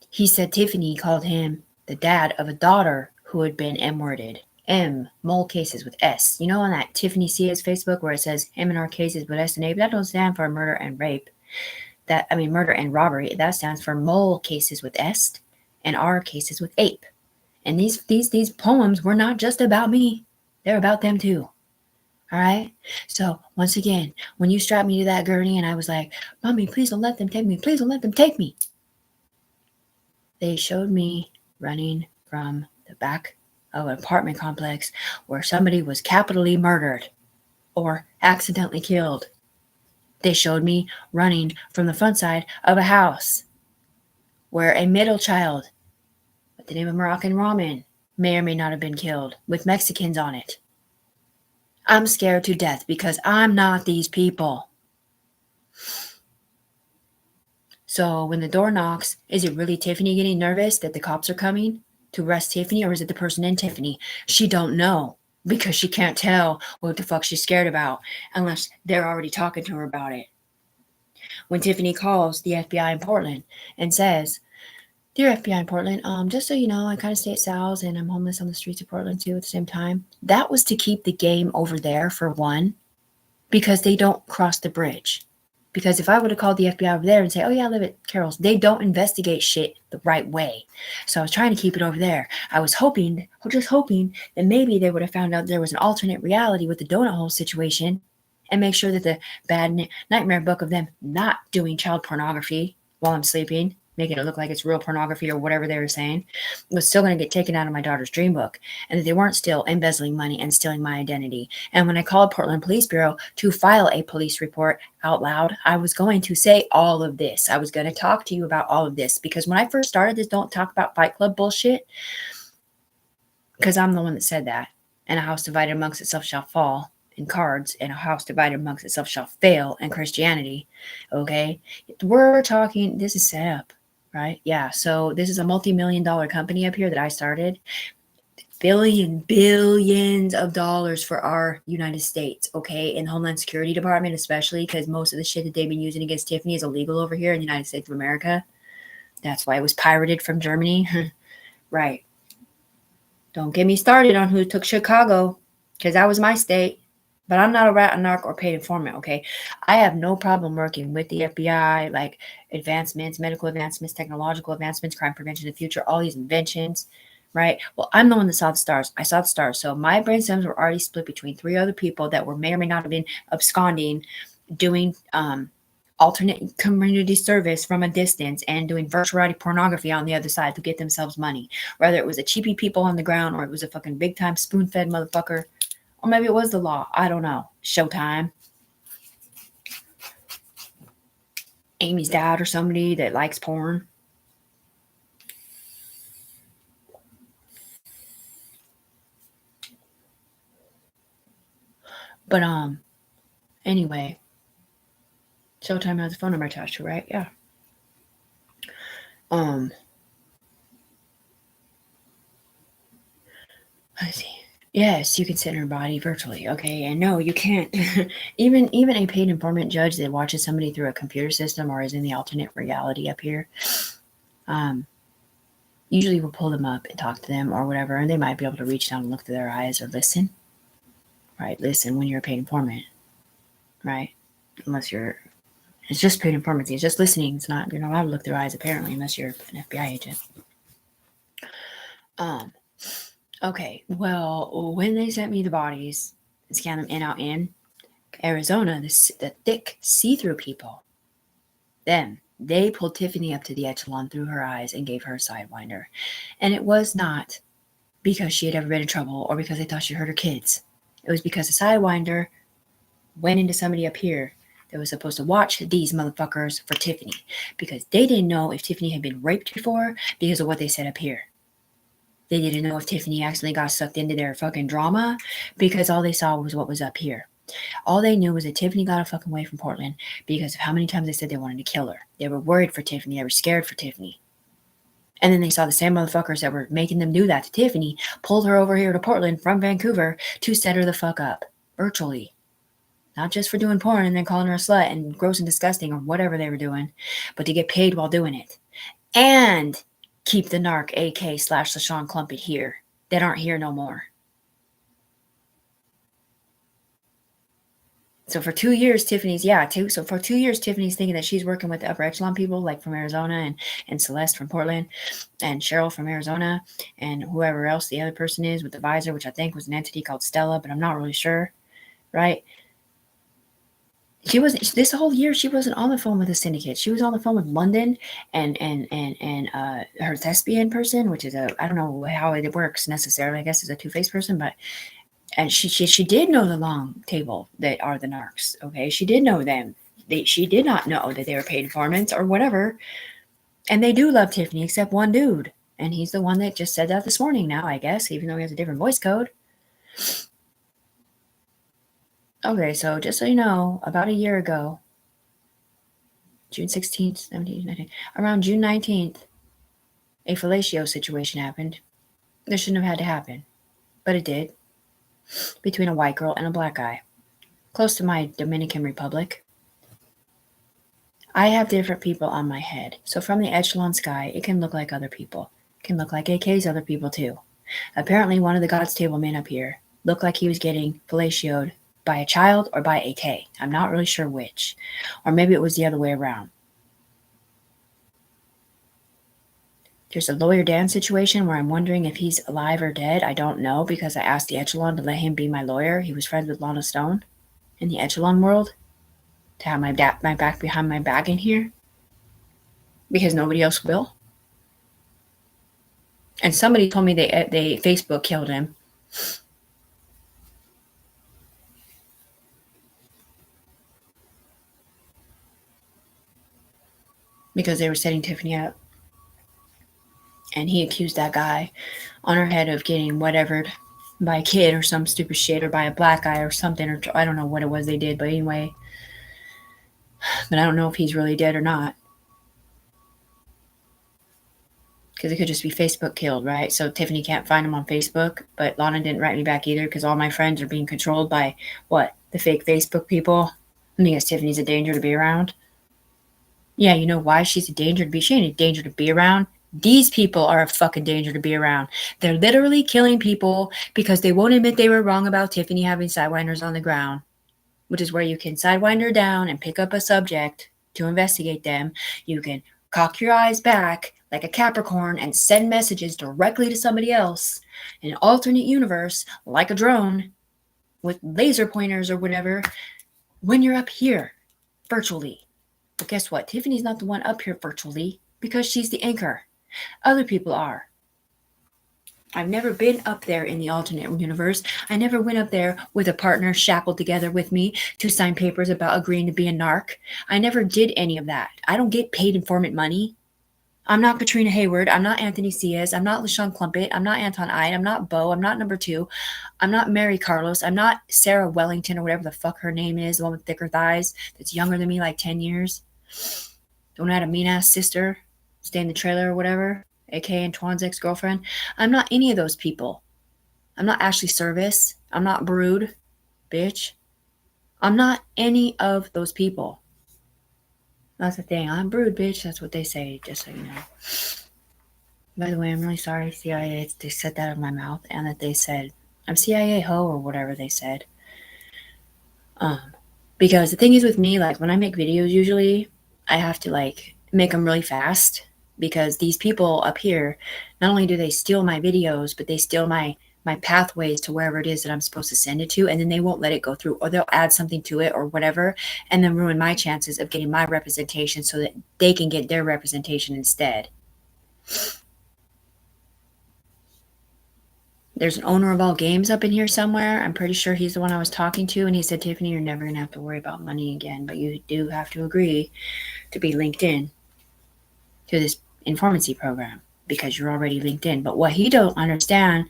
He said Tiffany called him the dad of a daughter who had been M-worded. M, mole cases with S. You know on that Tiffany Cia's Facebook where it says M&R cases with S and A? But that don't stand for murder and rape. Murder and robbery. That stands for mole cases with S and R cases with ape. And these poems were not just about me. They're about them too. All right? So, once again, when you strapped me to that gurney and I was like, Mommy, please don't let them take me. Please don't let them take me. They showed me running from the back of an apartment complex where somebody was capitally murdered or accidentally killed. They showed me running from the front side of a house where a middle child with the name of Moroccan Ramen may or may not have been killed with Mexicans on it. I'm scared to death because I'm not these people. So when the door knocks, is it really Tiffany getting nervous that the cops are coming to arrest Tiffany, or is it the person in Tiffany? She don't know because she can't tell what the fuck she's scared about unless they're already talking to her about it. When Tiffany calls the FBI in Portland and says, Dear FBI in Portland, just so you know, I kind of stay at Sal's and I'm homeless on the streets of Portland too at the same time. That was to keep the game over there for one, because they don't cross the bridge. Because if I would have called the FBI over there and say, oh yeah, I live at Carol's, they don't investigate shit the right way. So I was trying to keep it over there. I was just hoping that maybe they would have found out there was an alternate reality with the donut hole situation and make sure that the bad nightmare book of them not doing child pornography while I'm sleeping, making it look like it's real pornography or whatever they were saying, was still going to get taken out of my daughter's dream book, and that they weren't still embezzling money and stealing my identity. And when I called Portland Police Bureau to file a police report out loud, I was going to say all of this. I was going to talk to you about all of this, because when I first started this Don't Talk About Fight Club bullshit, because I'm the one that said that, and a house divided amongst itself shall fall in cards, and a house divided amongst itself shall fail in Christianity, okay? We're talking, this is set up. right? Yeah. So this is a multi-million-dollar company up here that I started. Billions of dollars for our United States, okay? And Homeland Security Department, especially, because most of the shit that they've been using against Tiffany is illegal over here in the United States of America. That's why it was pirated from Germany. Right. Don't get me started on who took Chicago, because that was my state. But I'm not a rat, a narc, or paid informant, okay? I have no problem working with the FBI, like advancements, medical advancements, technological advancements, crime prevention in the future, all these inventions, right? Well, I'm the one that saw the stars. I saw the stars. So my brain stems were already split between 3 other people that were may or may not have been absconding, doing alternate community service from a distance and doing virtual reality pornography on the other side to get themselves money. Whether it was a cheapy people on the ground or it was a fucking big time spoon fed motherfucker, or maybe it was the law. I don't know. Showtime. Amy's dad or somebody that likes porn. But anyway, Showtime has a phone number attached to, right? Yeah. Let's see. Yes, you can sit in her body virtually. Okay, and no, you can't. even a paid informant judge that watches somebody through a computer system or is in the alternate reality up here, usually will pull them up and talk to them or whatever, and they might be able to reach down and look through their eyes or listen. Right, listen when you're a paid informant. Right, unless you're. It's just paid informancy. It's just listening. It's not. You're not allowed to look through eyes apparently, unless you're an FBI agent. Okay, well, when they sent me the bodies and scanned them in, out, in Arizona, the thick, see-through people, then they pulled Tiffany up to the echelon through her eyes and gave her a sidewinder. And it was not because she had ever been in trouble or because they thought she hurt her kids. It was because the sidewinder went into somebody up here that was supposed to watch these motherfuckers for Tiffany because they didn't know if Tiffany had been raped before because of what they said up here. They didn't know if Tiffany accidentally got sucked into their fucking drama because all they saw was what was up here. All they knew was that Tiffany got fucking away from Portland because of how many times they said they wanted to kill her. They were worried for Tiffany. They were scared for Tiffany. And then they saw the same motherfuckers that were making them do that to Tiffany pulled her over here to Portland from Vancouver to set her the fuck up. Virtually. Not just for doing porn and then calling her a slut and gross and disgusting or whatever they were doing, but to get paid while doing it. And keep the narc AK / LaShawn Clumpett here that aren't here no more. So for 2 years, Tiffany's thinking that she's working with the upper echelon people like from Arizona and Celeste from Portland and Cheryl from Arizona and whoever else the other person is with the visor, which I think was an entity called Stella, but I'm not really sure, right? She wasn't this whole year. She wasn't on the phone with the syndicate. She was on the phone with London and her thespian person, which is I don't know how it works necessarily. I guess it's a two-faced person, but and she did know the long table that are the narcs. Okay, she did know them. She did not know that they were paid informants or whatever. And they do love Tiffany, except one dude, and he's the one that just said that this morning. Now I guess, even though he has a different voice code. Okay, so just so you know, about a year ago, June 16th, 17th, 19th, around June 19th, a fellatio situation happened. This shouldn't have had to happen, but it did. Between a white girl and a black guy, close to my Dominican Republic. I have different people on my head, so from the echelon sky, it can look like other people. It can look like AK's other people too. Apparently, one of the God's Table men up here looked like he was getting fellatioed by a child or by AK. I'm not really sure which. Or maybe it was the other way around. There's a Lawyer Dan situation where I'm wondering if he's alive or dead. I don't know because I asked the echelon to let him be my lawyer. He was friends with Lana Stone in the echelon world to have my back behind my back in here because nobody else will. And somebody told me they Facebook killed him. Because they were setting Tiffany up. And he accused that guy on her head of getting whatever by a kid or some stupid shit or by a black guy or something. Or I don't know what it was they did. But anyway. But I don't know if he's really dead or not. Because it could just be Facebook killed, right? So Tiffany can't find him on Facebook, but Lana didn't write me back either because all my friends are being controlled by what? The fake Facebook people? I mean, Tiffany's a danger to be around. Yeah, you know why she's a danger to be? She ain't a danger to be around. These people are a fucking danger to be around. They're literally killing people because they won't admit they were wrong about Tiffany having sidewinders on the ground, which is where you can sidewinder down and pick up a subject to investigate them. You can cock your eyes back like a Capricorn and send messages directly to somebody else in an alternate universe like a drone with laser pointers or whatever when you're up here virtually. But guess what? Tiffany's not the one up here virtually because she's the anchor. Other people are. I've never been up there in the alternate universe. I never went up there with a partner shackled together with me to sign papers about agreeing to be a narc. I never did any of that. I don't get paid informant money. I'm not Katrina Hayward. I'm not Anthony Ciaz. I'm not LaShawn Clumpett. I'm not Anton Ide. I'm not Bo. I'm not number 2. I'm not Mary Carlos. I'm not Sarah Wellington or whatever the fuck her name is, the one with thicker thighs that's younger than me like 10 years. The one who had a mean-ass sister, stay in the trailer or whatever, aka Antoine's ex-girlfriend. I'm not any of those people. I'm not Ashley Service. I'm not Brood, bitch. I'm not any of those people. That's the thing. I'm Brood, bitch. That's what they say, just so you know. By the way, I'm really sorry, CIA, they said that out of my mouth, and that they said, I'm CIA ho, or whatever they said. Because the thing is with me, like, when I make videos, usually, I have to, like, make them really fast, because these people up here, not only do they steal my videos, but they steal my pathways to wherever it is that I'm supposed to send it to, and then they won't let it go through, or they'll add something to it or whatever, and then ruin my chances of getting my representation so that they can get their representation instead. There's an owner of all games up in here somewhere. I'm pretty sure he's the one I was talking to, and he said, Tiffany, you're never going to have to worry about money again, but you do have to agree to be linked in to this informancy program because you're already linked in. But what he don't understand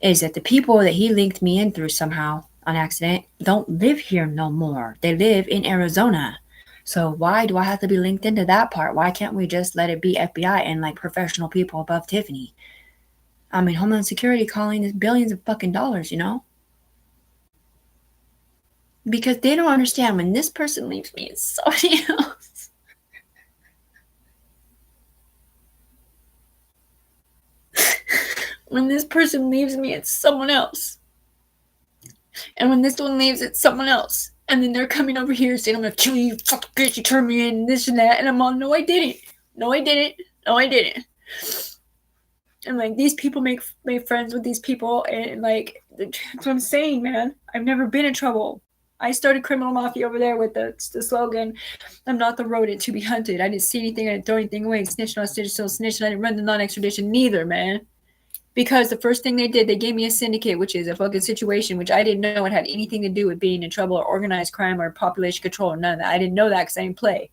is that the people that he linked me in through somehow on accident don't live here no more. They live in Arizona. So why do I have to be linked into that part? Why can't we just let it be FBI and like professional people above Tiffany? I mean, Homeland Security calling this billions of fucking dollars, you know? Because they don't understand when this person leaves me, it's somebody else. When this person leaves me, it's someone else. And when this one leaves, it's someone else. And then they're coming over here saying, I'm going to kill you, fucking bitch, you turned me in, this and that. And I'm all, no, I didn't. No, I didn't. No, I didn't. And, like, these people make friends with these people. And, like, that's what I'm saying, man. I've never been in trouble. I started Criminal Mafia over there with the slogan, I'm not the rodent to be hunted. I didn't see anything. I didn't throw anything away. Snitch, not snitch, still snitch. And I didn't run the non-extradition neither, man. Because the first thing they did, they gave me a syndicate, which is a fucking situation, which I didn't know it had anything to do with being in trouble or organized crime or population control or none of that. I didn't know that because I didn't play.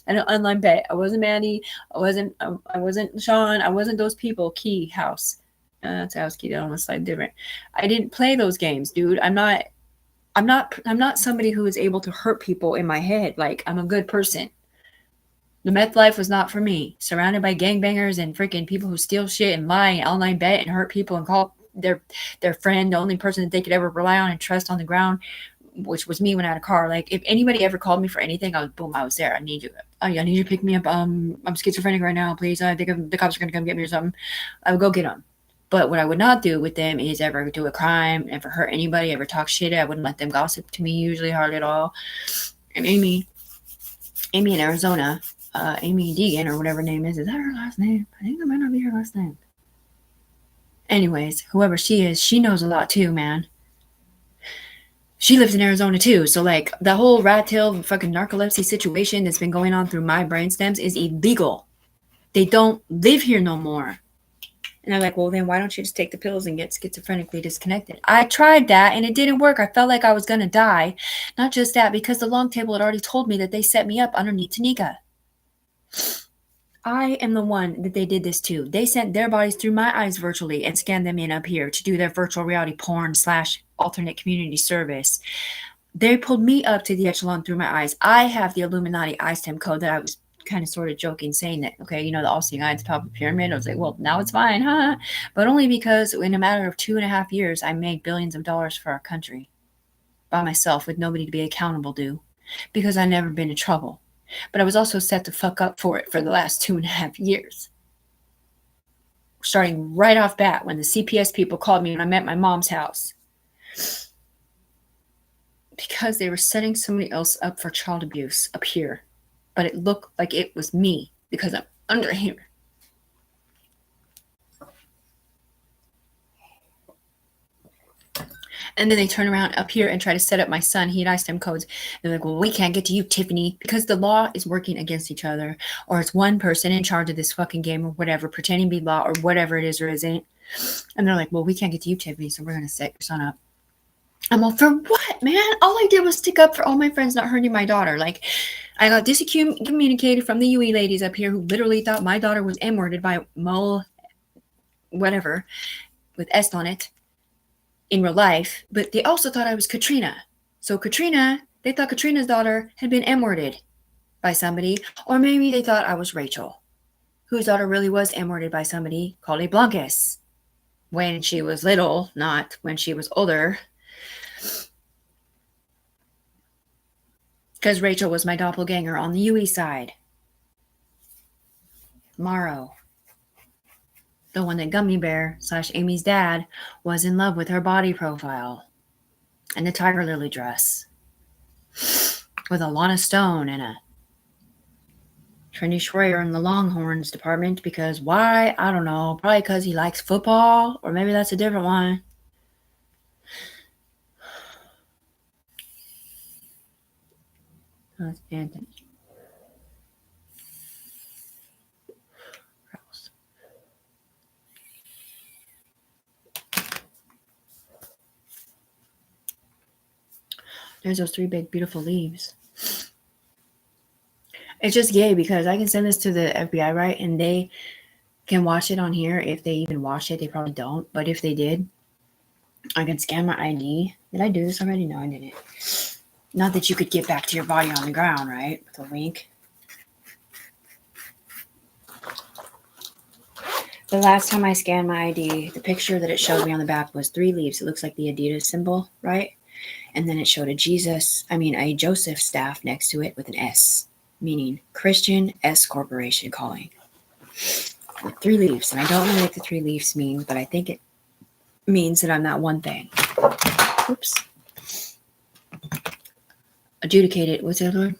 I didn't online bet. I wasn't Maddie. I wasn't Sean. I wasn't those people. Key House. That's House Key. That almost like different. I didn't play those games, dude. I'm not somebody who is able to hurt people in my head. Like, I'm a good person. The meth life was not for me. Surrounded by gangbangers and freaking people who steal shit and lie and online bet and hurt people and call their friend the only person that they could ever rely on and trust on the ground, which was me when I had a car. Like, if anybody ever called me for anything, I was there. I need you. Oh, yeah, I need you to pick me up. I'm schizophrenic right now, please. I think the cops are going to come get me or something. I would go get them. But what I would not do with them is ever do a crime, ever hurt anybody, ever talk shit. I wouldn't let them gossip to me, usually hardly at all. And Amy in Arizona, Amy Deegan or whatever her name is that her last name? I think that might not be her last name. Anyways, whoever she is, she knows a lot too, man. She lives in Arizona too, so like the whole rat tail fucking narcolepsy situation that's been going on through my brain stems is illegal. They don't live here no more. And they're like, well, then why don't you just take the pills and get schizophrenically disconnected? I tried that and it didn't work. I felt like I was going to die. Not just that, because the long table had already told me that they set me up underneath Tanika. I am the one that they did this to. They sent their bodies through my eyes virtually and scanned them in up here to do their virtual reality porn / alternate community service. They pulled me up to the echelon through my eyes. I have the Illuminati iStem code that I was kind of sort of joking, saying that, okay, you know, the all-seeing eye at the top of the pyramid. I was like, well, now it's fine, huh? But only because in a matter of 2.5 years, I made billions of dollars for our country by myself with nobody to be accountable to, because I never been in trouble. But I was also set to fuck up for it for the last 2.5 years. Starting right off bat when the CPS people called me when I'm at my mom's house. Because they were setting somebody else up for child abuse up here. But it looked like it was me because I'm under here. And then they turn around up here and try to set up my son. He had ISTEM codes. They're like, well, we can't get to you, Tiffany, because the law is working against each other. Or it's one person in charge of this fucking game or whatever, pretending to be law or whatever it is or isn't. And they're like, well, we can't get to you, Tiffany, so we're going to set your son up. I'm all, for what, man? All I did was stick up for all my friends not hurting my daughter. Like, I got discommunicated from the UE ladies up here who literally thought my daughter was M-worded by Mole, whatever, with S on it, in real life. But they also thought I was Katrina. So Katrina, they thought Katrina's daughter had been M-worded by somebody. Or maybe they thought I was Rachel, whose daughter really was M-worded by somebody called a Blancas. When she was little, not when she was older. Because Rachel was my doppelganger on the UE side. Morrow, the one that Gummy Bear / Amy's dad was in love with her body profile. And the tiger lily dress. With a Lana Stone and a Trendy Schreier in the Longhorns department. Because why? I don't know. Probably because he likes football. Or maybe that's a different one. That's Anthony. There's those 3 big, beautiful leaves. It's just gay because I can send this to the FBI, right? And they can watch it on here. If they even watch it, they probably don't. But if they did, I can scan my ID. Did I do this already? No, I didn't. Not that you could get back to your body on the ground, right? With a link. The last time I scanned my ID, the picture that it showed me on the back was 3 leaves. It looks like the Adidas symbol, right? And then it showed a Joseph staff next to it with an S, meaning Christian S Corporation calling. With 3 leaves. And I don't know what the 3 leaves mean, but I think it means that I'm that one thing. Oops. Adjudicated. What's the other word?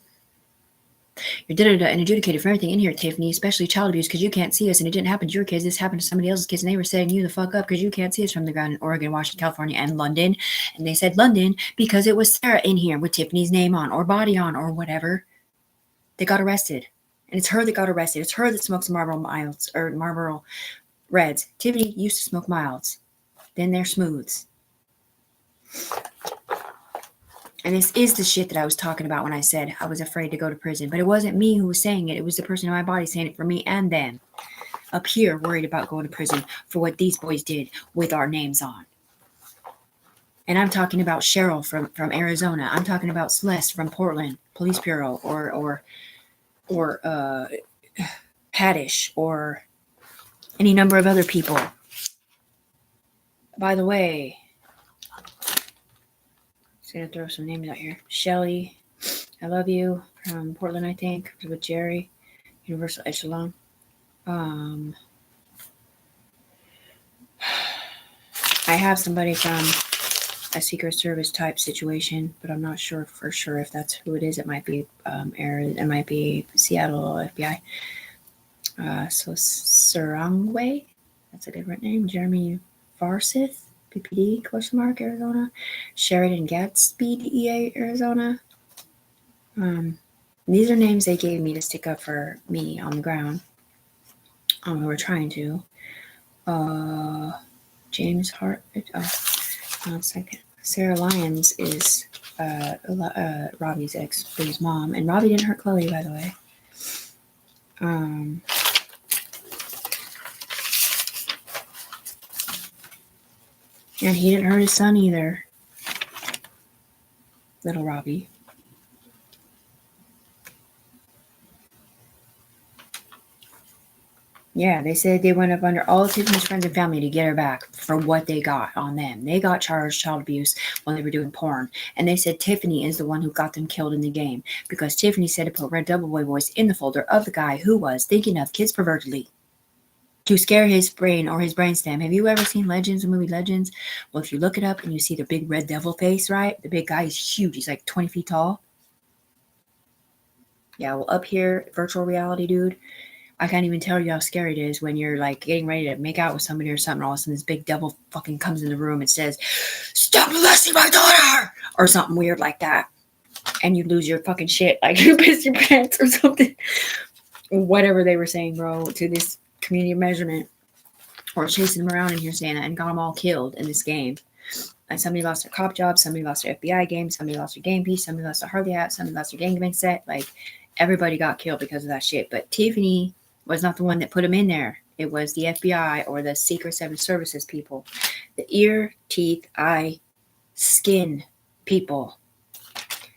You're and adjudicated for everything in here, Tiffany, especially child abuse, because you can't see us, and it didn't happen to your kids. This happened to somebody else's kids, and they were setting you the fuck up because you can't see us from the ground in Oregon, Washington, California, and London. And they said London because it was Sarah in here with Tiffany's name on, or body on, or whatever. They got arrested. And it's her that got arrested. It's her that smokes Marlboro Milds, or Marlboro Reds. Tiffany used to smoke Milds. Then they're Smooths. And this is the shit that I was talking about when I said I was afraid to go to prison. But it wasn't me who was saying it. It was the person in my body saying it for me and them. Up here, worried about going to prison for what these boys did with our names on. And I'm talking about Cheryl from Arizona. I'm talking about Celeste from Portland Police Bureau, or Haddish, or any number of other people. By the way, just gonna throw some names out here. Shelly, I love you, from Portland, I think, with Jerry, Universal Echelon. I have somebody from a Secret Service type situation, but I'm not sure for sure if that's who it is. It might be it might be Seattle FBI. So Sarangway, that's a different name. Jeremy Farsith, PPD, Arizona. Sheridan Gatsby, DEA, Arizona. These are names they gave me to stick up for me on the ground. We were trying to. James Hart. One second. Sarah Lyons is Robbie's ex-boy's mom, and Robbie didn't hurt Chloe, by the way. And he didn't hurt his son either. Little Robbie. Yeah, they said they went up under all of Tiffany's friends and family to get her back for what they got on them. They got charged child abuse when they were doing porn. And they said Tiffany is the one who got them killed in the game because Tiffany said to put Red Double Boy voice in the folder of the guy who was thinking of kids pervertedly to scare his brain or his brainstem. Have you ever seen Legends, the movie Legends? Well, if you look it up and you see the big red devil face, right? The big guy is huge. He's like 20 feet tall. Yeah, well, up here, virtual reality, dude. I can't even tell you how scary it is when you're like getting ready to make out with somebody or something. All of a sudden, this big devil fucking comes in the room and says, "Stop molesting my daughter," or something weird like that. And you lose your fucking shit, like you piss your pants or something. Whatever they were saying, bro, to this community measurement, or chasing them around in here saying that and got them all killed in this game. Like somebody lost their cop job, somebody lost their FBI game, somebody lost their game piece, somebody lost their Harley hat, somebody lost their gangbang set. Like everybody got killed because of that shit. But Tiffany was not the one that put them in there. It was the FBI or the Secret Services people. The ear, teeth, eye, skin people.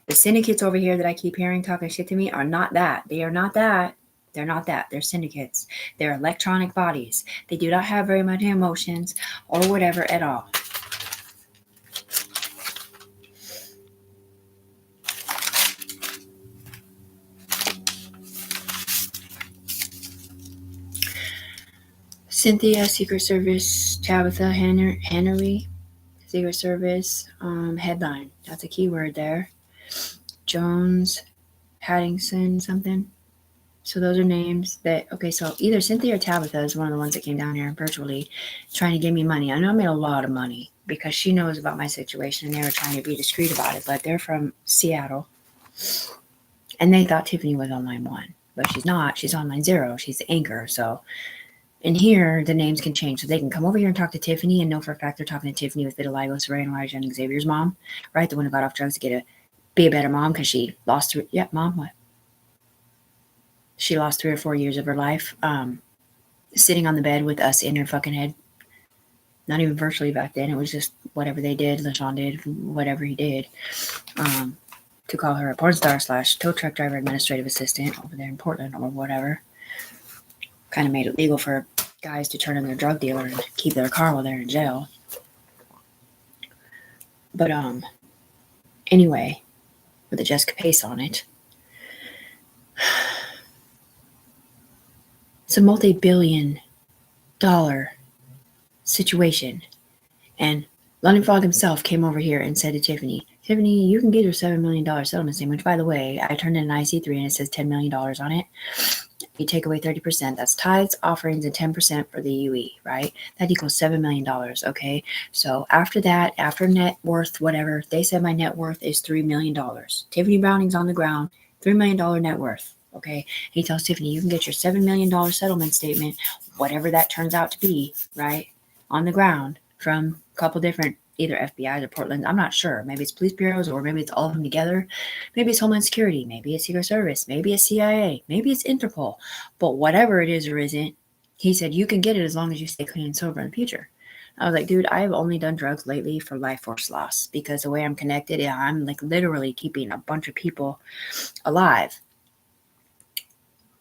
The syndicates over here that I keep hearing talking shit to me are not that. They are not that. They're not that. They're syndicates. They're electronic bodies. They do not have very much emotions or whatever at all. Cynthia, Secret Service, Tabitha, Henry, Secret Service, headline. That's a keyword there. Jones, Haddington, something. So those are names that, okay, so either Cynthia or Tabitha is one of the ones that came down here virtually trying to give me money. I know I made a lot of money because she knows about my situation and they were trying to be discreet about it, but they're from Seattle. And they thought Tiffany was online 1, but she's not. She's online 0. She's the anchor, so... And here, the names can change. So they can come over here and talk to Tiffany and know for a fact they're talking to Tiffany with vitiligo, Saray, and Elijah, and Xavier's mom, right? The one who got off drugs to be a better mom because she lost her... Yeah, mom, what? She lost 3 or 4 years of her life sitting on the bed with us in her fucking head. Not even virtually back then. It was just whatever they did. LaShawn did whatever he did to call her a porn star / tow truck driver administrative assistant over there in Portland or whatever. Kind of made it legal for guys to turn in their drug dealer and keep their car while they're in jail. But anyway, with the Jessica Pace on it, it's a multi-billion-dollar situation. And London Fog himself came over here and said to Tiffany, you can get your $7 million settlement statement, which, by the way, I turned in an IC3 and it says $10 million on it. You take away 30%. That's tithes, offerings, and 10% for the UE, right? That equals $7 million, okay? So after that, after net worth, whatever, they said my net worth is $3 million. Tiffany Browning's on the ground, $3 million net worth, okay? He tells Tiffany, you can get your $7 million settlement statement, whatever that turns out to be, right, on the ground from a couple different, either FBI or Portland. I'm not sure. Maybe it's police bureaus or maybe it's all of them together. Maybe it's Homeland Security. Maybe it's Secret Service. Maybe it's CIA. Maybe it's Interpol. But whatever it is or isn't, he said, you can get it as long as you stay clean and sober in the future. I was like, dude, I have only done drugs lately for life force loss because the way I'm connected, I'm like literally keeping a bunch of people alive.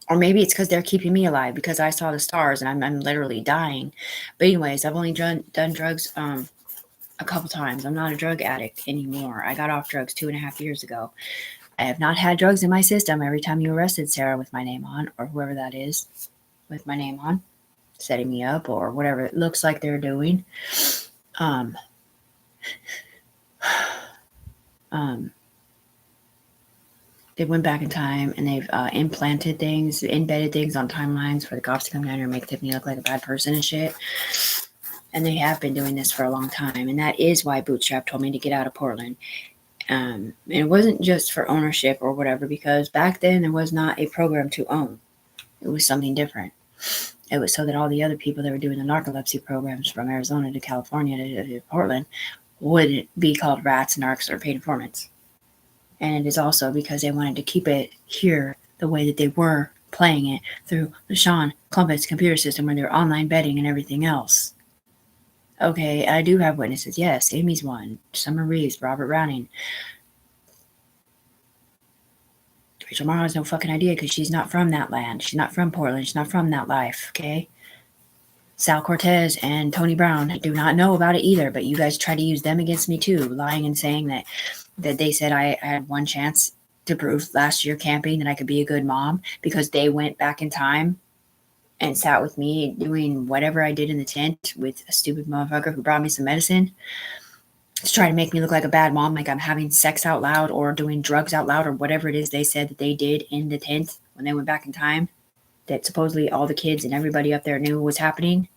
Or maybe it's because they're keeping me alive because I saw the stars and I'm literally dying. But anyways, I've only done drugs a couple times. I'm not a drug addict anymore. I got off drugs 2.5 years ago. I have not had drugs in my system every time you arrested Sarah with my name on, or whoever that is with my name on, setting me up or whatever it looks like they're doing. They went back in time and they've implanted things, embedded things on timelines for the cops to come down here and make Tiffany look like a bad person and shit. And they have been doing this for a long time. And that is why Bootstrap told me to get out of Portland. And it wasn't just for ownership or whatever, because back then there was not a program to own. It was something different. It was so that all the other people that were doing the narcolepsy programs from Arizona to California to Portland wouldn't be called rats, narcs, or paid informants. And it is also because they wanted to keep it here the way that they were playing it through LaShawn Clumpet's computer system where they're online betting and everything else. Okay, I do have witnesses. Yes, Amy's one. Summer Reeves, Robert Browning. Rachel Morrow has no fucking idea because she's not from that land. She's not from Portland. She's not from that life, okay? Sal Cortez and Tony Brown do not know about it either, but you guys try to use them against me too, lying and saying that they said I had one chance to prove last year camping that I could be a good mom because they went back in time and sat with me doing whatever I did in the tent with a stupid motherfucker who brought me some medicine to try to make me look like a bad mom, like I'm having sex out loud or doing drugs out loud or whatever it is they said that they did in the tent when they went back in time, that supposedly all the kids and everybody up there knew was happening.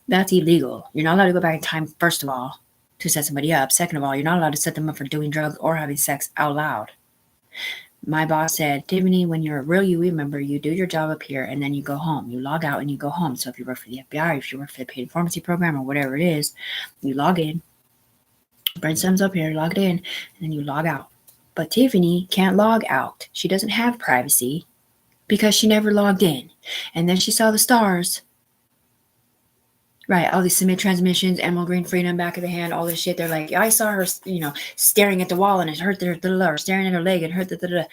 That's illegal. You're not allowed to go back in time, first of all, to set somebody up. Second of all, you're not allowed to set them up for doing drugs or having sex out loud. My boss said, Tiffany, when you're a real UE member, you do your job up here and then you go home. You log out and you go home. So if you work for the FBI, if you work for the paid pharmacy program or whatever it is, you log in, brainstem's up here, log it in, and then you log out. But Tiffany can't log out. She doesn't have privacy because she never logged in. And then she saw the stars. Right, all these submit transmissions, Emerald Green Freedom, back of the hand, all this shit. They're like, I saw her, staring at the wall and it hurt her, or staring at her leg and hurt the.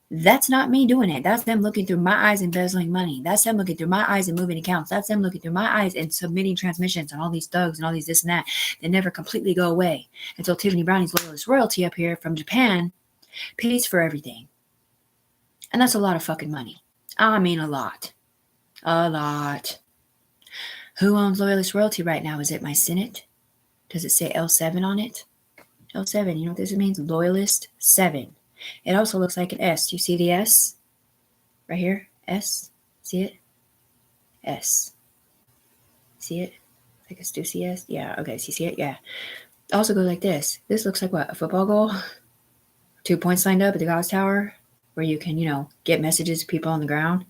That's not me doing it. That's them looking through my eyes, embezzling money. That's them looking through my eyes and moving accounts. That's them looking through my eyes and submitting transmissions and all these thugs and all these this and that. They never completely go away until Tiffany Browning's Loyalist Royalty up here from Japan pays for everything. And that's a lot of fucking money. I mean, a lot. A lot. Who owns Loyalist Royalty right now? Is it my Senate? Does it say L7 on it? L7, you know what this means? Loyalist 7. It also looks like an S. Do you see the S? Right here? S? See it? S. See it? I guess do see S? Yeah, okay, see it? Yeah. It also goes like this. This looks like what? A football goal? 2 points lined up at the God's Tower where you can, get messages to people on the ground.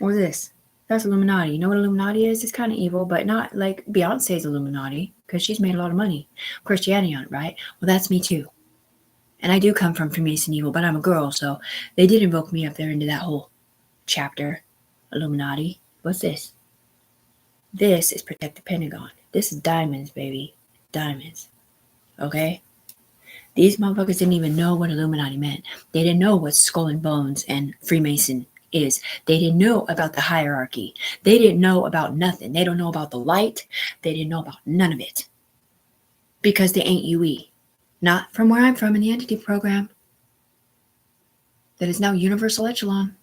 Or this. That's Illuminati. You know what Illuminati is? It's kind of evil, but not like Beyonce's Illuminati because she's made a lot of money. Christianity on it, right? Well, that's me too. And I do come from Freemason evil, but I'm a girl, so they did invoke me up there into that whole chapter. Illuminati. What's this? This is Protect the Pentagon. This is diamonds, baby. Diamonds. Okay? These motherfuckers didn't even know what Illuminati meant. They didn't know what Skull and Bones and Freemason is. They didn't know about the hierarchy. They didn't know about nothing. They don't know about the light. They didn't know about none of it. Because they ain't UE. Not from where I'm from in the entity program. That is now Universal Echelon.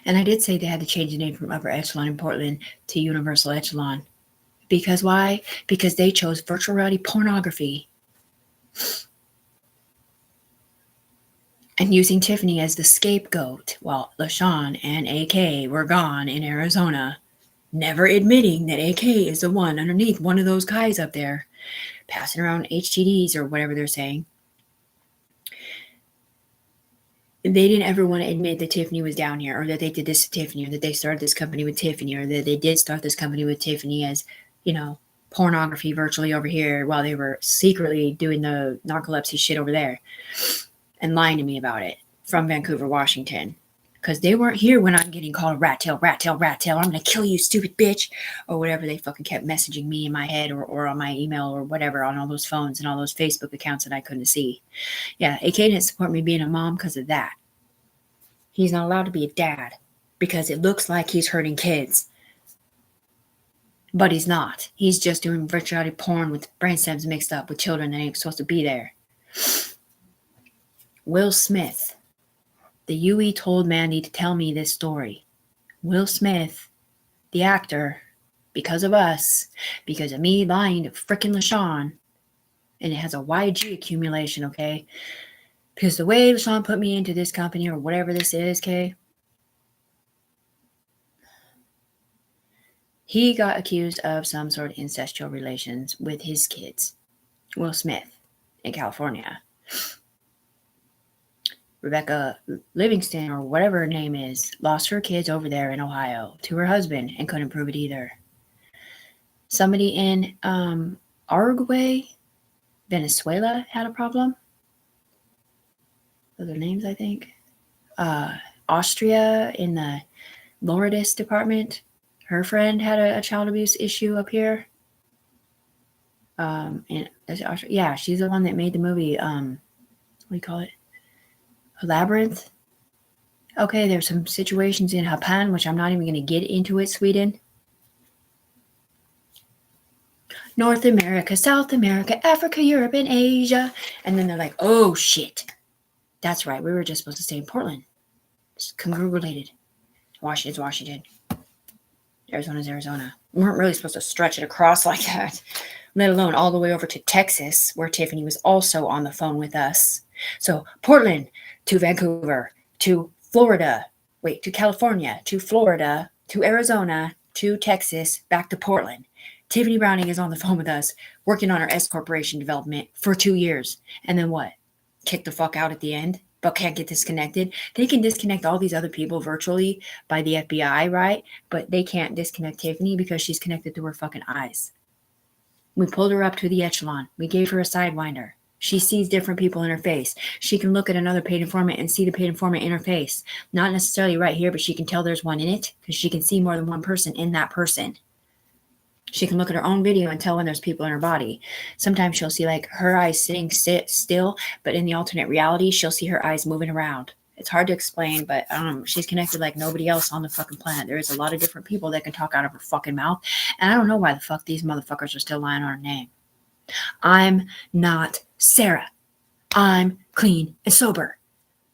And I did say they had to change the name from Upper Echelon in Portland to Universal Echelon. Because why? Because they chose virtual reality pornography. And using Tiffany as the scapegoat while LaShawn and AK were gone in Arizona, never admitting that AK is the one underneath one of those guys up there, passing around HTDs or whatever they're saying. They didn't ever want to admit that Tiffany was down here, or that they did this to Tiffany, or that they started this company with Tiffany, or that they did start this company with Tiffany as, pornography virtually over here while they were secretly doing the narcolepsy shit over there. And lying to me about it from Vancouver, Washington. Because they weren't here when I'm getting called a rat tail, I'm going to kill you, stupid bitch. Or whatever they fucking kept messaging me in my head or on my email or whatever on all those phones and all those Facebook accounts that I couldn't see. Yeah, AK didn't support me being a mom because of that. He's not allowed to be a dad because it looks like he's hurting kids. But he's not. He's just doing virtuality porn with brain stems mixed up with children that ain't supposed to be there. Will Smith, the UE told Mandy to tell me this story. Will Smith, the actor, because of us, because of me lying to frickin' LaShawn, and it has a YG accumulation, okay? Because the way LaShawn put me into this company or whatever this is, okay? He got accused of some sort of incestual relations with his kids. Will Smith in California. Rebecca Livingston, or whatever her name is, lost her kids over there in Ohio to her husband and couldn't prove it either. Somebody in Uruguay, Venezuela had a problem. Those are names, I think. Austria in the Lourdes department. Her friend had a child abuse issue up here. And yeah, she's the one that made the movie. do you call it? A labyrinth. Okay, there's some situations in Japan, which I'm not even going to get into it, Sweden. North America, South America, Africa, Europe, and Asia. And then they're like, oh, shit. That's right. We were just supposed to stay in Portland. It's congratulated. Washington's Washington. Arizona's Arizona. We weren't really supposed to stretch it across like that, let alone all the way over to Texas, where Tiffany was also on the phone with us. So Portland to Vancouver to Florida, to California, to Florida, to Arizona, to Texas, back to Portland. Tiffany Browning is on the phone with us, working on our S Corporation development for 2 years. And then what? Kick the fuck out at the end, but can't get disconnected. They can disconnect all these other people virtually by the FBI, right? But they can't disconnect Tiffany because she's connected to her fucking eyes. We pulled her up to the echelon. We gave her a sidewinder. She sees different people in her face. She can look at another paid informant and see the paid informant in her face. Not necessarily right here, but she can tell there's one in it because she can see more than one person in that person. She can look at her own video and tell when there's people in her body. Sometimes she'll see like her eyes sitting still, but in the alternate reality, she'll see her eyes moving around. It's hard to explain, but she's connected like nobody else on the fucking planet. There is a lot of different people that can talk out of her fucking mouth. And I don't know why the fuck these motherfuckers are still lying on her name. I'm not Sarah. I'm clean and sober.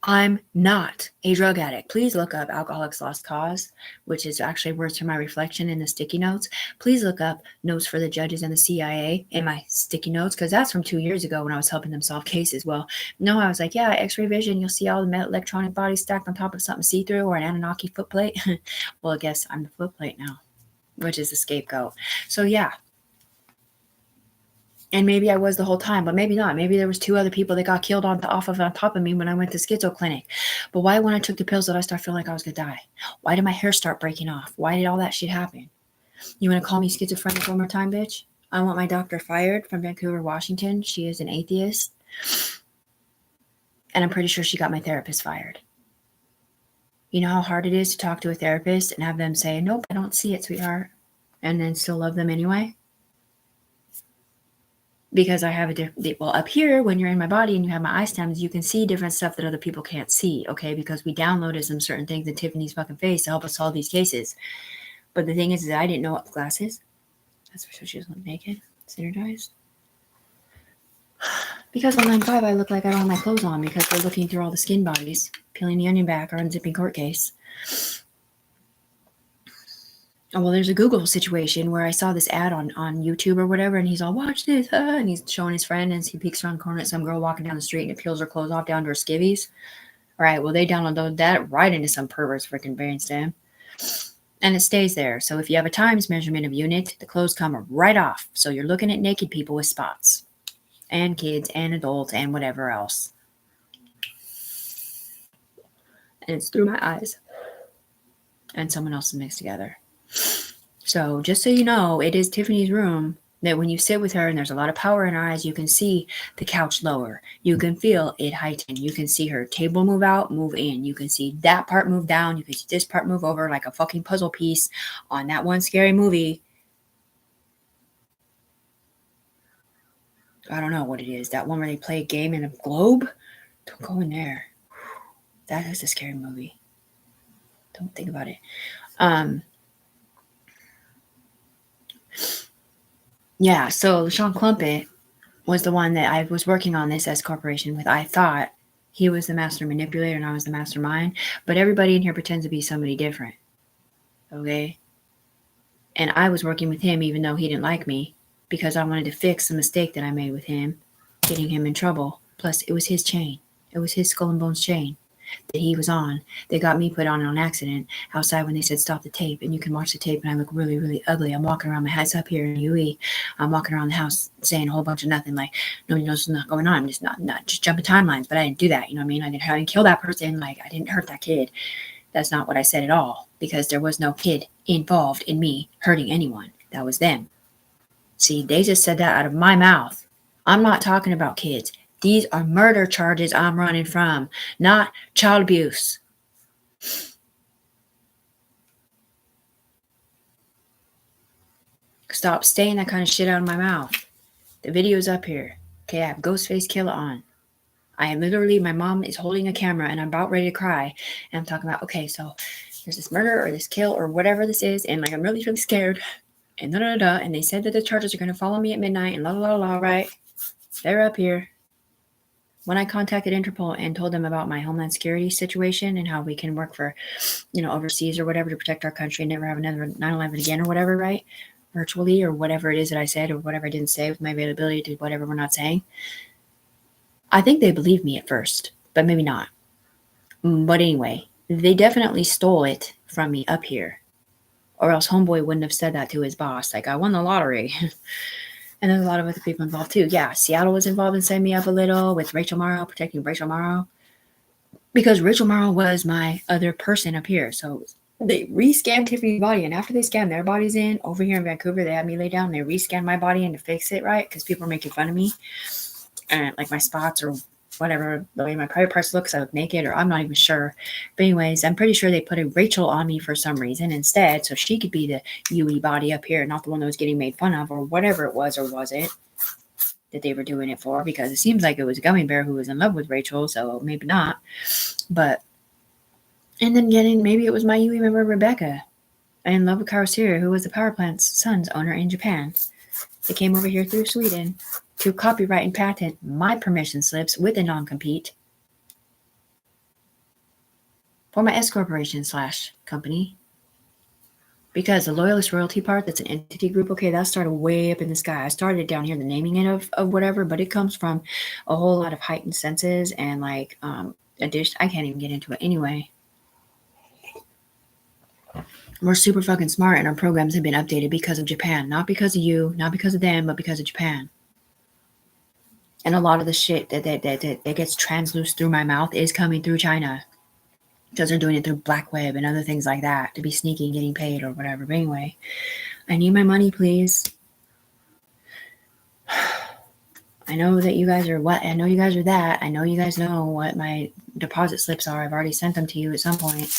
I'm not a drug addict. Please look up Alcoholics Lost Cause, which is actually words from my reflection in the sticky notes. Please look up Notes for the Judges and the CIA in my sticky notes, because that's from 2 years ago when I was helping them solve cases. Well, no, I was like, yeah, X-ray vision, you'll see all the electronic bodies stacked on top of something see-through or an Anunnaki footplate. Well, I guess I'm the footplate now, which is the scapegoat. So yeah. And maybe I was the whole time, but maybe not. Maybe there was 2 other people that got killed on top of me when I went to schizo clinic. But why, when I took the pills, did I start feeling like I was going to die? Why did my hair start breaking off? Why did all that shit happen? You want to call me schizophrenic one more time, bitch? I want my doctor fired from Vancouver, Washington. She is an atheist. And I'm pretty sure she got my therapist fired. You know how hard it is to talk to a therapist and have them say, nope, I don't see it, sweetheart. And then still love them anyway? Because I have up here, when you're in my body and you have my eye stems, you can see different stuff that other people can't see, okay? Because we downloaded some certain things in Tiffany's fucking face to help us solve these cases. But the thing is that I didn't know what glasses. That's for sure she was naked, synergized. Because on line 5, I look like I don't have my clothes on because we're looking through all the skin bodies, peeling the onion back or unzipping court case. Oh, well, there's a Google situation where I saw this ad on YouTube or whatever, and he's all, watch this, and he's showing his friend, and he peeks around the corner at some girl walking down the street, and it peels her clothes off down to her skivvies. All right, well, they downloaded that right into some pervert's freaking brainstem, and it stays there. So if you have a times measurement of unit, the clothes come right off. So you're looking at naked people with spots, and kids, and adults, and whatever else. And it's through my eyes, and someone else is mixed together. So just so you know, it is Tiffany's room that when you sit with her and there's a lot of power in her eyes, you can see the couch lower. You can feel it heighten. You can see her table move out, move in. You can see that part move down. You can see this part move over like a fucking puzzle piece on that one scary movie. I don't know what it is. That one where they play a game in a globe? Don't go in there. That is a scary movie. Don't think about it. Yeah, so Sean Klumpet was the one that I was working on this S Corporation with. I thought he was the master manipulator and I was the mastermind, but everybody in here pretends to be somebody different. Okay? And I was working with him even though he didn't like me because I wanted to fix the mistake that I made with him, getting him in trouble. Plus, it was his chain. It was his Skull and Bones chain that he was on. They got me put on accident outside when they said stop the tape, and you can watch the tape, and I look really, really ugly. I'm walking around, my head's up here in UE. I'm walking around the house saying a whole bunch of nothing, like nobody knows what's not going on. I'm just not just jumping timelines, but I didn't do that. You know what I mean? I didn't kill that person. Like, I didn't hurt that kid. That's not what I said at all, because there was no kid involved in me hurting anyone. That was them. See, they just said that out of my mouth. I'm not talking about kids. These are murder charges I'm running from, not child abuse. Stop saying that kind of shit out of my mouth. The video's up here. Okay, I have Ghostface Killer on. I am literally, my mom is holding a camera and I'm about ready to cry. And I'm talking about, okay, so there's this murder or this kill or whatever this is. And like, I'm really, really scared. And and they said that the charges are going to follow me at midnight and right? They're up here. When I contacted Interpol and told them about my homeland security situation and how we can work for, overseas or whatever to protect our country and never have another 9/11 again or whatever, right? Virtually or whatever it is that I said or whatever I didn't say with my availability to whatever we're not saying. I think they believed me at first, but maybe not. But anyway, they definitely stole it from me up here. Or else Homeboy wouldn't have said that to his boss. Like, I won the lottery. And there's a lot of other people involved too. Yeah, Seattle was involved in setting me up a little with Rachel Morrow, protecting Rachel Morrow. Because Rachel Morrow was my other person up here. So they re-scanned Tiffany's body. And after they scanned their bodies in, over here in Vancouver, they had me lay down. They re-scanned my body in to fix it, right? Because people were making fun of me. And like my spots or whatever, the way my private parts look, 'cause I look naked, or I'm not even sure. But anyways, I'm pretty sure they put a Rachel on me for some reason instead, so she could be the UE body up here, not the one that was getting made fun of, or whatever it was, or was it that they were doing it for, because it seems like it was a gummy bear who was in love with Rachel, so maybe not. But, and then maybe it was my UE member, Rebecca, in love with Karosiri, who was the power plant's son's owner in Japan. They came over here through Sweden to copyright and patent my permission slips with a non-compete for my S corporation / company. Because the Loyalist Royalty part, that's an entity group, okay, that started way up in the sky. I started down here, the naming it of whatever, but it comes from a whole lot of heightened senses and like addition. I can't even get into it anyway. We're super fucking smart and our programs have been updated because of Japan. Not because of you, not because of them, but because of Japan. And a lot of the shit that gets transluced through my mouth is coming through China. Because they're doing it through Black Web and other things like that to be sneaky and getting paid or whatever. But anyway, I need my money, please. I know that you guys are what? I know you guys are that. I know you guys know what my deposit slips are. I've already sent them to you at some point.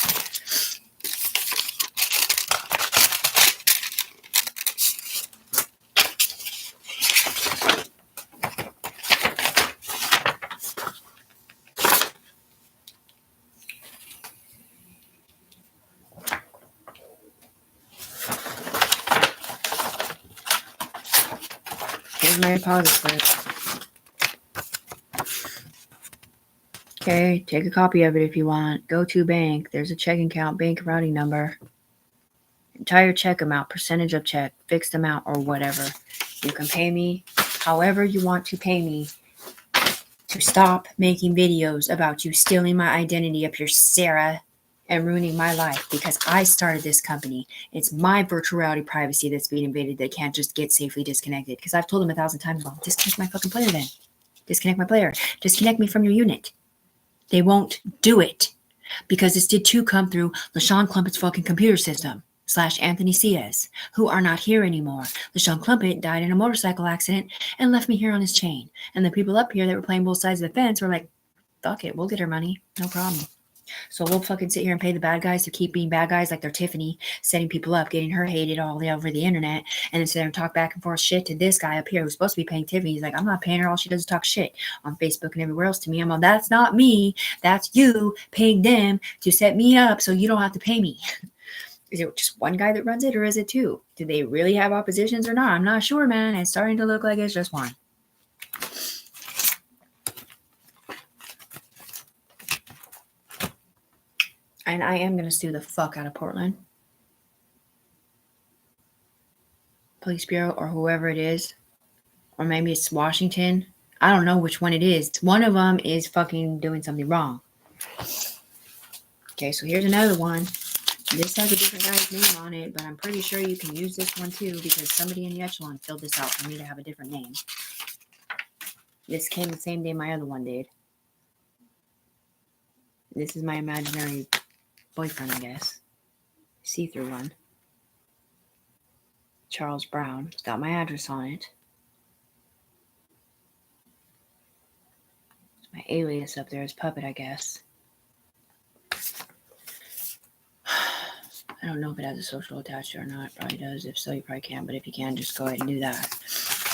My deposit slip. Okay, take a copy of it if you want. Go to bank. There's a checking account, bank routing number. Entire check amount, percentage of check, fixed amount, or whatever. You can pay me however you want to pay me to stop making videos about you stealing my identity up here, Sarah, and ruining my life because I started this company. It's my virtual reality privacy that's being invaded that can't just get safely disconnected. Because I've told them 1,000 times, well, disconnect my fucking player then. Disconnect my player. Disconnect me from your unit. They won't do it because this did too come through LaShawn Clumpet's fucking computer system / Anthony Ciaz, who are not here anymore. LaShawn Clumpet died in a motorcycle accident and left me here on his chain. And the people up here that were playing both sides of the fence were like, fuck it, we'll get her money. No problem. So we'll fucking sit here and pay the bad guys to keep being bad guys like they're Tiffany, setting people up, getting her hated all over the internet, and then sit there and talk back and forth shit to this guy up here who's supposed to be paying Tiffany. He's like, I'm not paying her. All she does is talk shit on Facebook and everywhere else to me. I'm like, that's not me. That's you paying them to set me up so you don't have to pay me. Is it just one guy that runs it or is it two? Do they really have oppositions or not? I'm not sure, man. It's starting to look like it's just one. And I am going to sue the fuck out of Portland Police Bureau or whoever it is. Or maybe it's Washington. I don't know which one it is. One of them is fucking doing something wrong. Okay, so here's another one. This has a different guy's name on it, but I'm pretty sure you can use this one too because somebody in the echelon filled this out for me to have a different name. This came the same day my other one did. This is my imaginary boyfriend, I guess. See-through one. Charles Brown. It's got my address on it. My alias up there is Puppet, I guess. I don't know if it has a social attached or not. It probably does. If so, you probably can. But if you can, just go ahead and do that.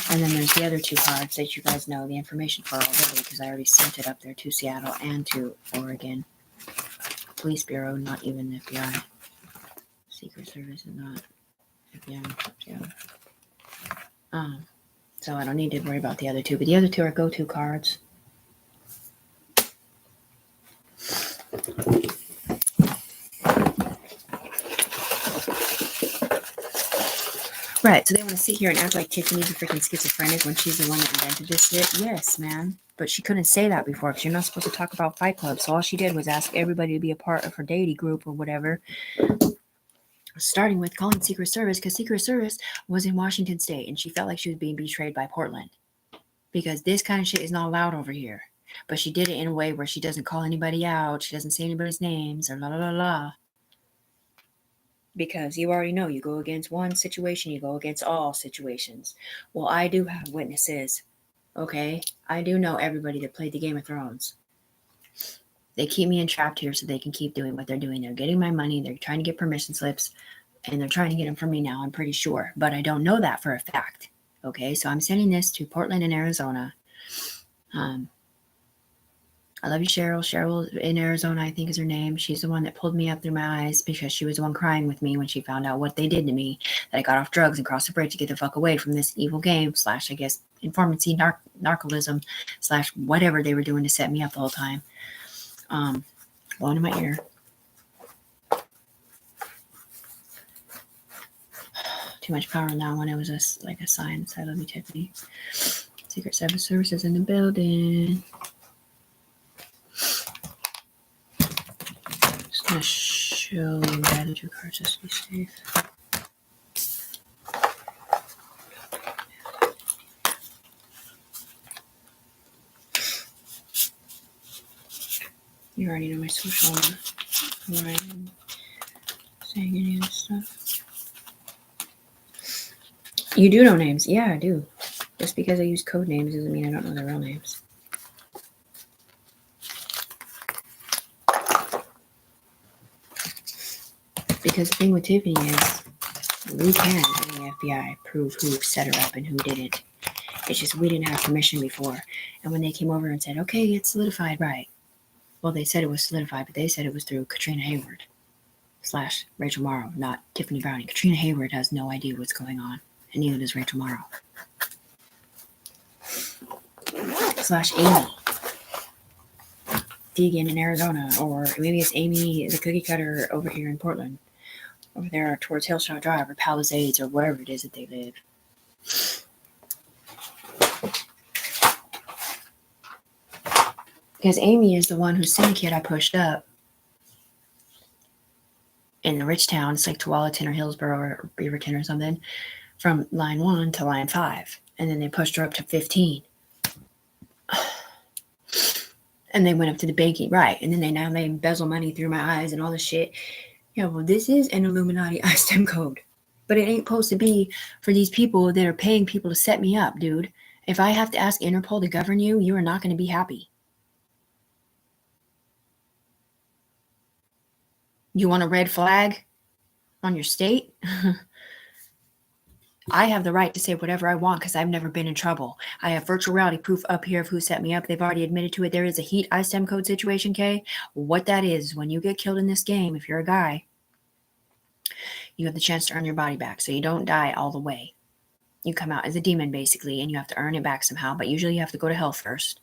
And then there's the other 2 cards that you guys know the information for already, because I already sent it up there to Seattle and to Oregon. Police Bureau, not even the FBI. Secret Service is not FBI. Seattle. So I don't need to worry about the other 2, but the other 2 are go-to cards. Right, so they want to sit here and act like Tiffany's a freaking schizophrenic when she's the one that invented this shit. Yes, man. But she couldn't say that before because you're not supposed to talk about Fight Club. So all she did was ask everybody to be a part of her deity group or whatever. Starting with calling Secret Service, because Secret Service was in Washington State and she felt like she was being betrayed by Portland. Because this kind of shit is not allowed over here. But she did it in a way where she doesn't call anybody out. She doesn't say anybody's names or la la la la. Because you already know, you go against one situation, you go against all situations. Well, I do have witnesses, okay? I do know everybody that played the Game of Thrones. They keep me entrapped here so they can keep doing what they're doing. They're getting my money, they're trying to get permission slips, and they're trying to get them from me now, I'm pretty sure. But I don't know that for a fact, okay? So I'm sending this to Portland and Arizona. I love you, Cheryl. Cheryl in Arizona, I think is her name. She's the one that pulled me up through my eyes because she was the one crying with me when she found out what they did to me, that I got off drugs and crossed the bridge to get the fuck away from this evil game / I guess informancy, narcolism / whatever they were doing to set me up the whole time. Blowing in my ear. Too much power on that one. It was just like a sign. I love you, Tiffany. Secret Services in the building. Just gonna show you the other 2 cards just to be safe. You already know my social where I am saying any of this stuff. You do know names. Yeah, I do. Just because I use code names doesn't mean I don't know their real names. Because the thing with Tiffany is, we can, in the FBI, prove who set her up and who didn't. It's just we didn't have permission before. And when they came over and said, okay, it's solidified, right. Well, they said it was solidified, but they said it was through Katrina Hayward / Rachel Morrow, not Tiffany Browning. Katrina Hayward has no idea what's going on, and neither does Rachel Morrow. / Amy Deegan in Arizona, or maybe it's Amy the cookie cutter over here in Portland, over there towards Hillshot Drive or Palisades or wherever it is that they live. Because Amy is the one whose syndicate I pushed up in the rich town. It's like Tualatin or Hillsborough or Beaverton or something, from line 1 to line 5. And then they pushed her up to 15. And they went up to the banking, right? And then they embezzle money through my eyes and all this shit. Yeah, well, this is an Illuminati ISTEM code. But it ain't supposed to be for these people that are paying people to set me up, dude. If I have to ask Interpol to govern you, you are not going to be happy. You want a red flag on your state? I have the right to say whatever I want because I've never been in trouble. I have virtual reality proof up here of who set me up. They've already admitted to it. There is a heat ISTEM code situation, Kay. What that is, when you get killed in this game, if you're a guy, you have the chance to earn your body back. So you don't die all the way. You come out as a demon, basically, and you have to earn it back somehow. But usually you have to go to hell first.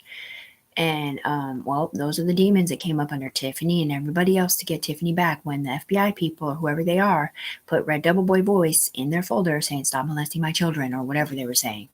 And, well, those are the demons that came up under Tiffany and everybody else to get Tiffany back when the FBI people or whoever they are put Red Double Boy Voice in their folder saying, stop molesting my children, or whatever they were saying.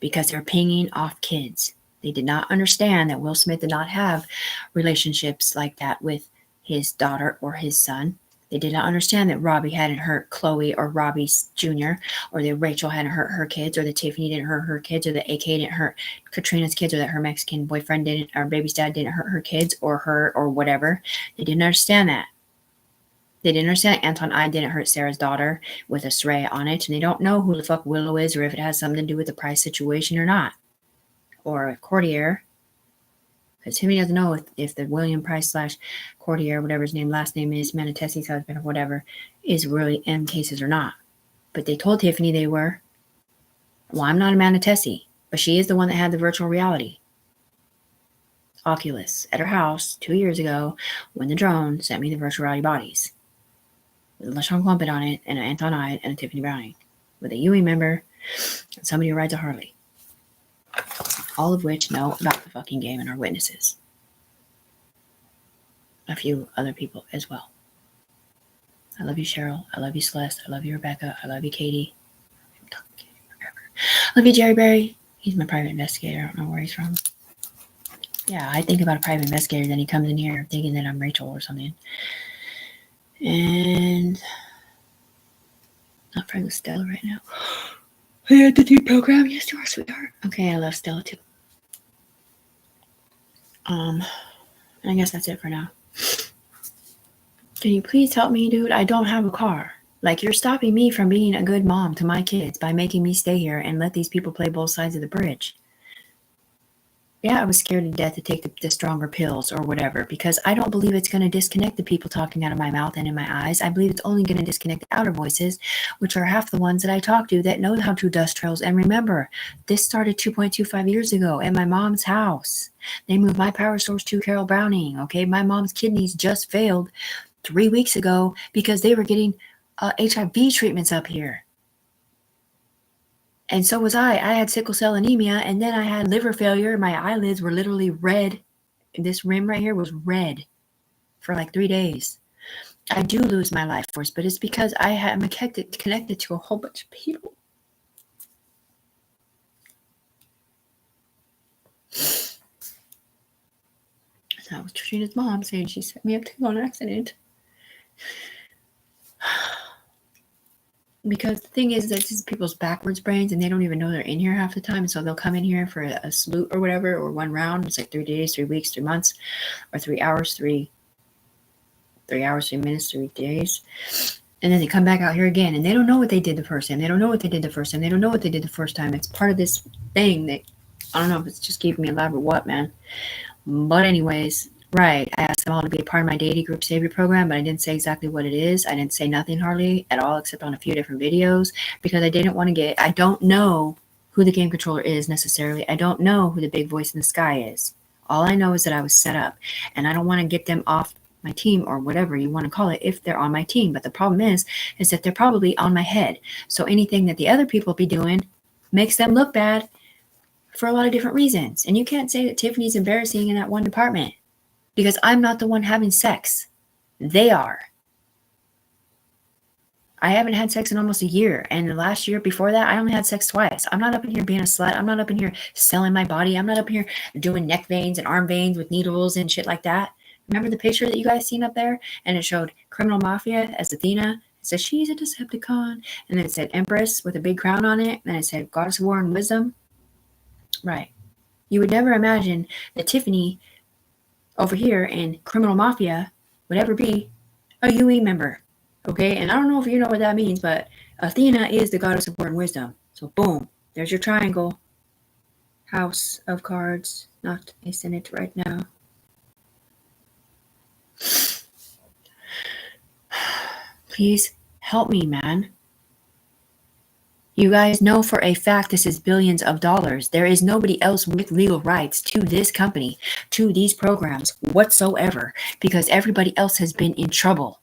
Because they're pinging off kids. They did not understand that Will Smith did not have relationships like that with his daughter or his son. They did not understand that Robbie hadn't hurt Chloe or Robbie Jr., or that Rachel hadn't hurt her kids, or that Tiffany didn't hurt her kids, or that AK didn't hurt Katrina's kids, or that her Mexican boyfriend didn't, or baby's dad didn't hurt her kids, or her, or whatever. They didn't understand that. They didn't understand Anton I didn't hurt Sarah's daughter with a Soraya on it, and they don't know who the fuck Willow is, or if it has something to do with the Price situation or not. Or Cordier. Because Tiffany doesn't know if the William Price / Cordier, whatever his last name is, Manatessi's husband or whatever, is really M cases or not. But they told Tiffany they were. Well, I'm not Amanda Tessie, but she is the one that had the virtual reality Oculus at her house 2 years ago when the drone sent me the virtual reality bodies. With a LaShawn Clumpett on it, and an Anton Ide, and a Tiffany Browning. With a UE member, and somebody who rides a Harley. All of which know about the fucking game and are witnesses. A few other people as well. I love you, Cheryl. I love you, Celeste. I love you, Rebecca. I love you, Katie. I love you, Jerry Berry. He's my private investigator. I don't know where he's from. Yeah, I think about a private investigator, then he comes in here thinking that I'm Rachel or something. And not friends with Stella right now. I had the new program. Yes, you are, sweetheart. Okay, I love Stella too. I guess that's it for now. Can you please help me, dude? I don't have a car. Like, you're stopping me from being a good mom to my kids by making me stay here and let these people play both sides of the bridge. Yeah, I was scared to death to take the stronger pills or whatever, because I don't believe it's going to disconnect the people talking out of my mouth and in my eyes. I believe it's only going to disconnect the outer voices, which are half the ones that I talk to that know how to dust trails. And remember, this started 2.25 years ago at my mom's house. They moved my power source to Carol Browning. Okay, my mom's kidneys just failed 3 weeks ago because they were getting HIV treatments up here. And so was I. I had sickle cell anemia, and then I had liver failure. My eyelids were literally red. This rim right here was red for like 3 days. I do lose my life force, but it's because I am connected to a whole bunch of people. So that was Trina's mom saying she set me up to go on an accident. Because the thing is that this is people's backwards brains, and they don't even know they're in here half the time. And so they'll come in here for a salute or whatever, or one round. It's like 3 days, 3 weeks, 3 months, or 3 hours, 3 hours, 3 minutes, 3 days. And then they come back out here again, and they don't know what they did the first time. They don't know what they did the first time. They don't know what they did the first time. It's part of this thing that, I don't know if it's just keeping me alive or what, man. But anyways, right, I asked them all to be a part of my Deity Group Savior program, but I didn't say exactly what it is. I didn't say nothing hardly at all, except on a few different videos, because I didn't want to I don't know who the game controller is necessarily. I don't know who the big voice in the sky is. All I know is that I was set up, and I don't want to get them off my team or whatever you want to call it if they're on my team. But the problem is that they're probably on my head. So anything that the other people be doing makes them look bad for a lot of different reasons. And you can't say that Tiffany's embarrassing in that one department, because I'm not the one having sex. They are. I haven't had sex in almost a year. And the last year before that, I only had sex twice. I'm not up in here being a slut. I'm not up in here selling my body. I'm not up here doing neck veins and arm veins with needles and shit like that. Remember the picture that you guys seen up there? And it showed Criminal Mafia as Athena. It said, she's a Decepticon. And then it said Empress with a big crown on it. And it said Goddess of War and Wisdom. Right. You would never imagine that Tiffany over here in Criminal Mafia would ever be a UE member. Okay? And I don't know if you know what that means, but Athena is the Goddess of War and Wisdom. So boom. There's your triangle. House of Cards. Not a Senate right now. Please help me, man. You guys know for a fact this is billions of dollars. There is nobody else with legal rights to this company, to these programs whatsoever, because everybody else has been in trouble.